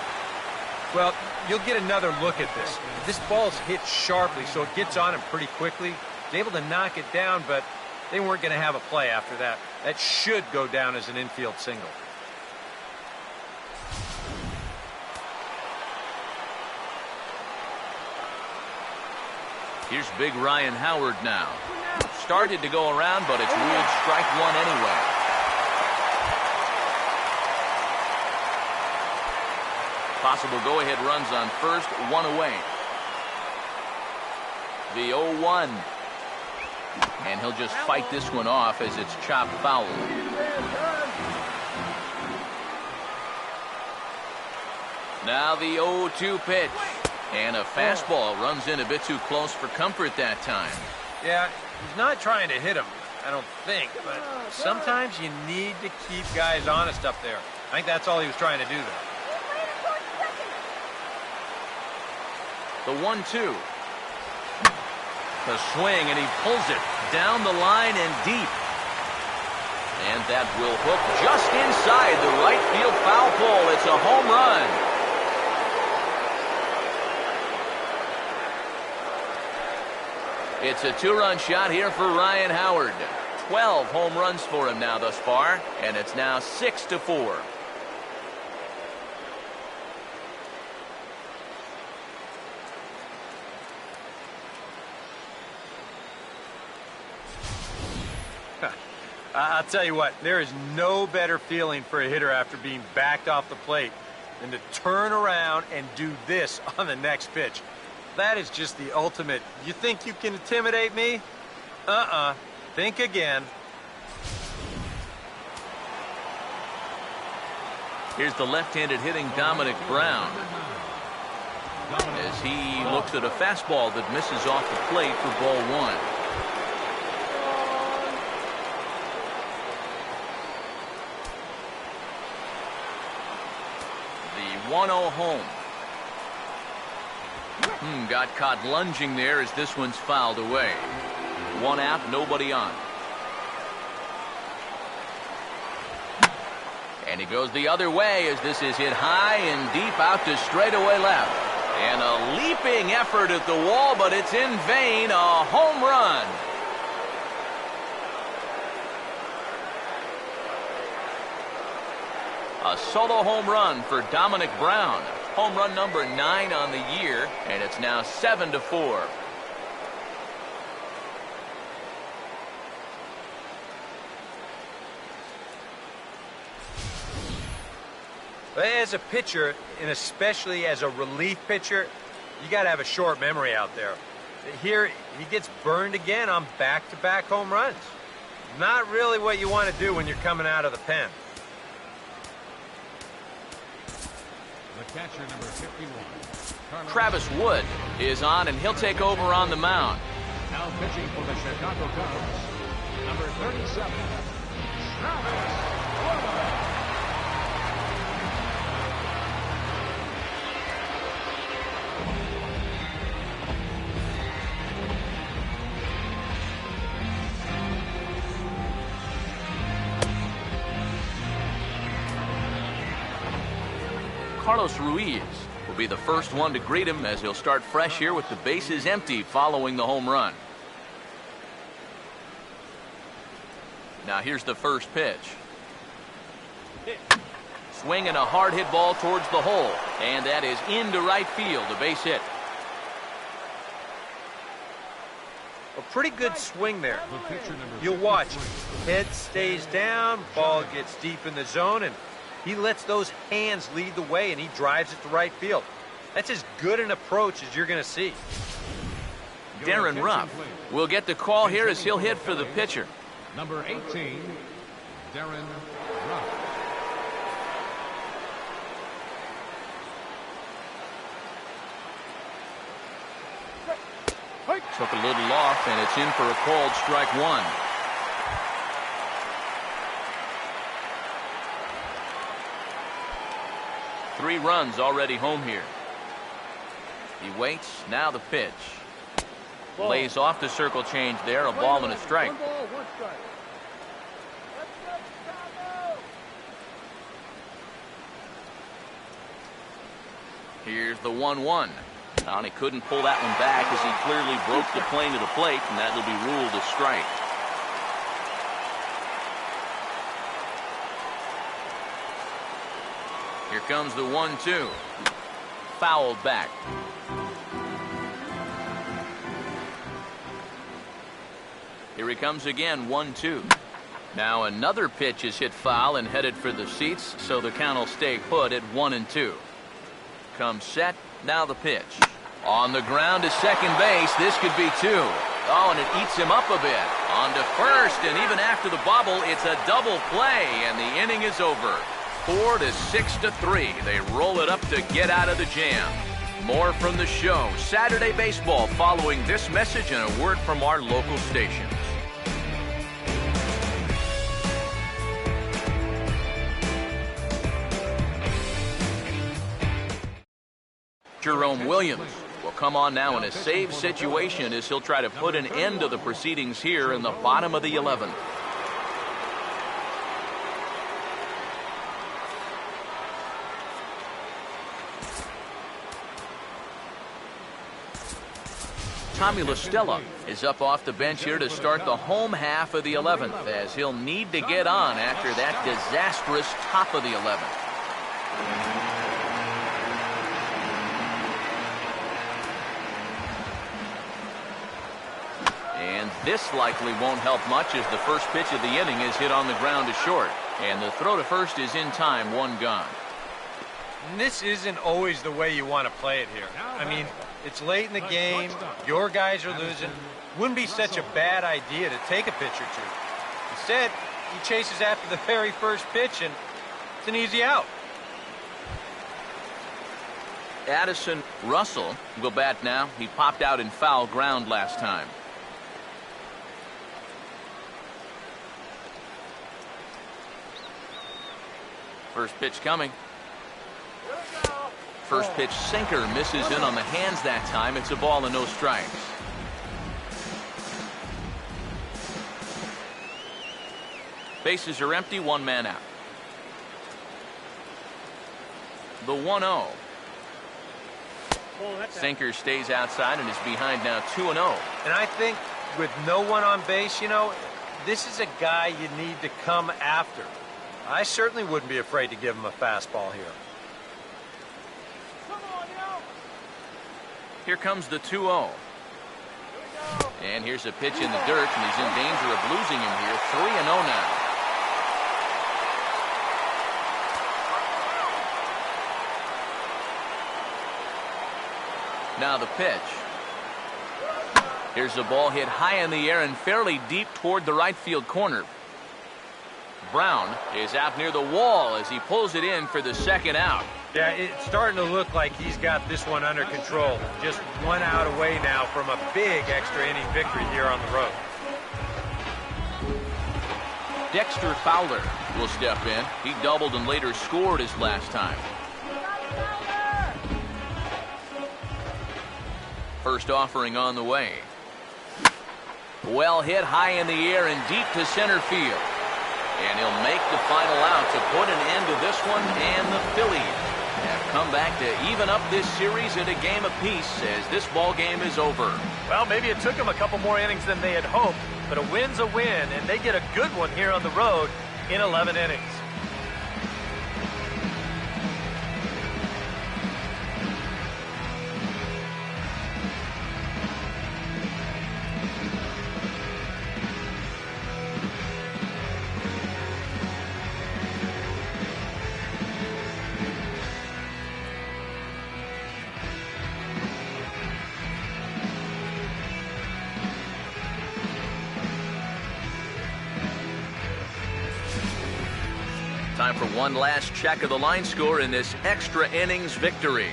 Well, you'll get another look at this. This ball's hit sharply, so it gets on him pretty quickly. He's able to knock it down, but they weren't going to have a play after that. That should go down as an infield single. Here's big Ryan Howard now. Started to go around, but it's ruled strike 1 anyway. Possible go-ahead runs on first, 1 away. The 0-1. And he'll just fight this one off as it's chopped foul. Now the 0-2 pitch. And a fastball runs in a bit too close for comfort that time. Yeah, he's not trying to hit him, I don't think, but sometimes you need to keep guys honest up there. I think that's all he was trying to do there. The 1-2. The swing, and he pulls it down the line and deep. And that will hook just inside the right field foul pole. It's a home run. It's a 2-run shot here for Ryan Howard. 12 home runs for him now thus far, and it's now 6-4. I'll tell you what, there is no better feeling for a hitter after being backed off the plate than to turn around and do this on the next pitch. That is just the ultimate. You think you can intimidate me? Think again. Here's the left-handed hitting Dominic Brown as he looks at a fastball that misses off the plate for ball one. The 1-0 home. Got caught lunging there as this one's fouled away. One out, nobody on. And he goes the other way as this is hit high and deep out to straightaway left. And a leaping effort at the wall, but it's in vain. A home run. A solo home run for Dominic Brown. Home run number 9 on the year, and it's now 7-4. As a pitcher, and especially as a relief pitcher, you got to have a short memory out there. Here, he gets burned again on back-to-back home runs. Not really what you want to do when you're coming out of the pen. The catcher, number 51. Travis Wood is on, and he'll take over on the mound. Now pitching for the Chicago Cubs, number 37, Travis Wood. Carlos Ruiz will be the first one to greet him as he'll start fresh here with the bases empty following the home run. Now here's the first pitch. Swinging a hard hit ball towards the hole, and that is into right field, a base hit. A pretty good swing there. You'll watch. Head stays down, ball gets deep in the zone, and he lets those hands lead the way, and he drives it to right field. That's as good an approach as you're going to see. Darren Ruff will get the call here as he'll hit for the pitcher. Number 18, Darren Ruff. Took a little off, and it's in for a called strike one. Three runs already home here. He waits. Now the pitch. Lays off the circle change there. A ball and a strike. Here's the 1-1. And he couldn't pull that one back as he clearly broke the plane to the plate, and that'll be ruled a strike. Here comes the 1-2. Fouled back. Here he comes again, 1-2. Now another pitch is hit foul and headed for the seats, so the count will stay put at 1-2. Comes set. Now the pitch. On the ground to second base. This could be two. Oh, and it eats him up a bit. On to first, and even after the bobble, it's a double play, and the inning is over. 4-6-3. They roll it up to get out of the jam. More from the show. Saturday baseball following this message and a word from our local stations. Jerome Williams will come on now in a save situation as he'll try to put an end to the proceedings here in the bottom of the 11th. Tommy La Stella is up off the bench here to start the home half of the 11th as he'll need to get on after that disastrous top of the 11th. And this likely won't help much as the first pitch of the inning is hit on the ground to short. And the throw to first is in time, one gone. And this isn't always the way you want to play it here. I mean, It's late in the game. Your guys are losing. Wouldn't be such a bad idea to take a pitch or two. Instead, he chases after the very first pitch, and it's an easy out. Addison Russell will bat now. He popped out in foul ground last time. First pitch coming. First pitch sinker misses in on the hands that time. It's a ball and no strikes. Bases are empty, one man out. The 1-0. Sinker stays outside and is behind now 2-0. And I think with no one on base, you know, this is a guy you need to come after. I certainly wouldn't be afraid to give him a fastball here. Here comes the 2-0. And here's a pitch in the dirt, and he's in danger of losing him here. 3-0 now. Now the pitch. Here's a ball hit high in the air and fairly deep toward the right field corner. Brown is out near the wall as he pulls it in for the second out. Yeah, it's starting to look like he's got this one under control. Just 1 out away now from a big extra inning victory here on the road. Dexter Fowler will step in. He doubled and later scored his last time. First offering on the way. Well hit high in the air and deep to center field. And he'll make the final out to put an end to this one, and the Phillies have come back to even up this series at a game apiece as this ball game is over. Well, maybe it took them a couple more innings than they had hoped, but a win's a win, and they get a good one here on the road in 11 innings. Time for one last check of the line score in this extra innings victory.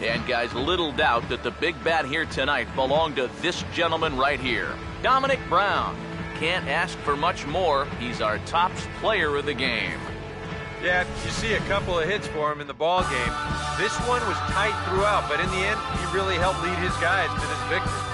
And guys, little doubt that the big bat here tonight belonged to this gentleman right here, Dominic Brown. Can't ask for much more. He's our top player of the game. Yeah, you see a couple of hits for him in the ball game. This one was tight throughout, but in the end, he really helped lead his guys to this victory.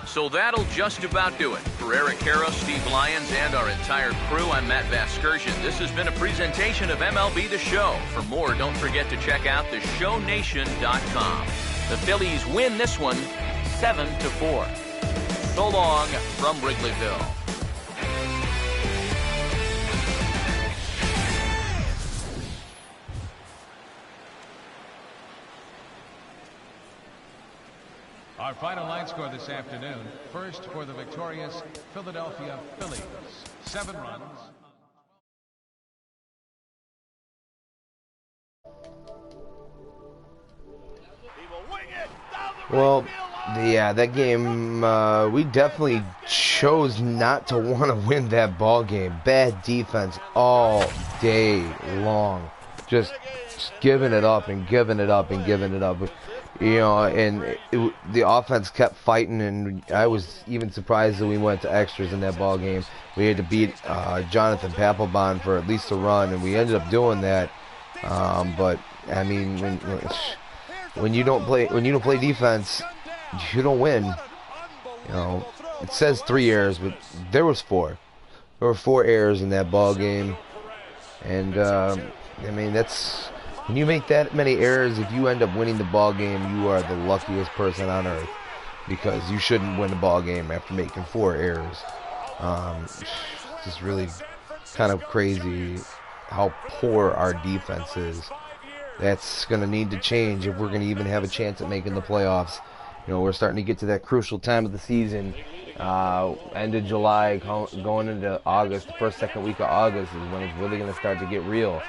So that'll just about do it. For Eric Karros, Steve Lyons, and our entire crew, I'm Matt Vasgersian. This has been a presentation of MLB The Show. For more, don't forget to check out theshownation.com. The Phillies win this one 7-4. So long from Wrigleyville. Our final line score this afternoon. First for the victorious Philadelphia Phillies. 7 runs. Well, yeah, that game, we definitely chose not to want to win that ball game. Bad defense all day long. Just giving it up and giving it up and giving it up. You know, and the offense kept fighting, and I was even surprised that we went to extras in that ball game. We had to beat Jonathan Papelbon for at least a run, and we ended up doing that. But I mean, when you don't play defense, you don't win. You know, it says 3 errors, but there was 4. There were 4 errors in that ball game, and I mean, that's when you make that many errors. If you end up winning the ball game, you are the luckiest person on earth, because you shouldn't win the ball game after making 4 errors. It's just really kind of crazy how poor our defense is. That's going to need to change if we're going to even have a chance at making the playoffs. You know, we're starting to get to that crucial time of the season. End of July, going into August, the first, second week of August is when it's really going to start to get real.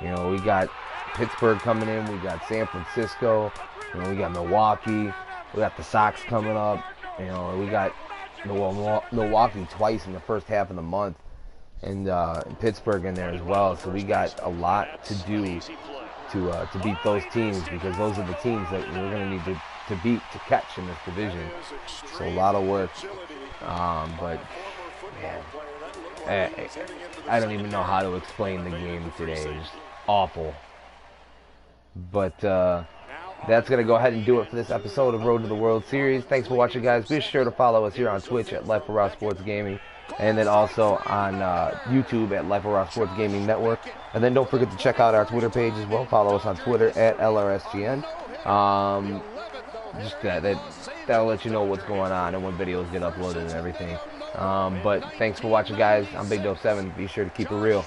You know, we got Pittsburgh coming in, we got San Francisco, you know, we got Milwaukee, we got the Sox coming up. You know, we got Milwaukee twice in the first half of the month, and Pittsburgh in there as well. So we got a lot to do to beat those teams, because those are the teams that we're going to need to beat to catch in this division. So a lot of work, but man, I don't even know how to explain the game today. It's awful. But that's going to go ahead and do it for this episode of Road to the World Series. Thanks for watching, guys. Be sure to follow us here on Twitch at Life of Raw Sports Gaming, and then also on YouTube at Life of Raw Sports Gaming Network. And then don't forget to check out our Twitter page as well. Follow us on Twitter at LRSGN. Just that'll let you know what's going on and when videos get uploaded and everything. But thanks for watching, guys. I'm Big Dope 7. Be sure to keep it real.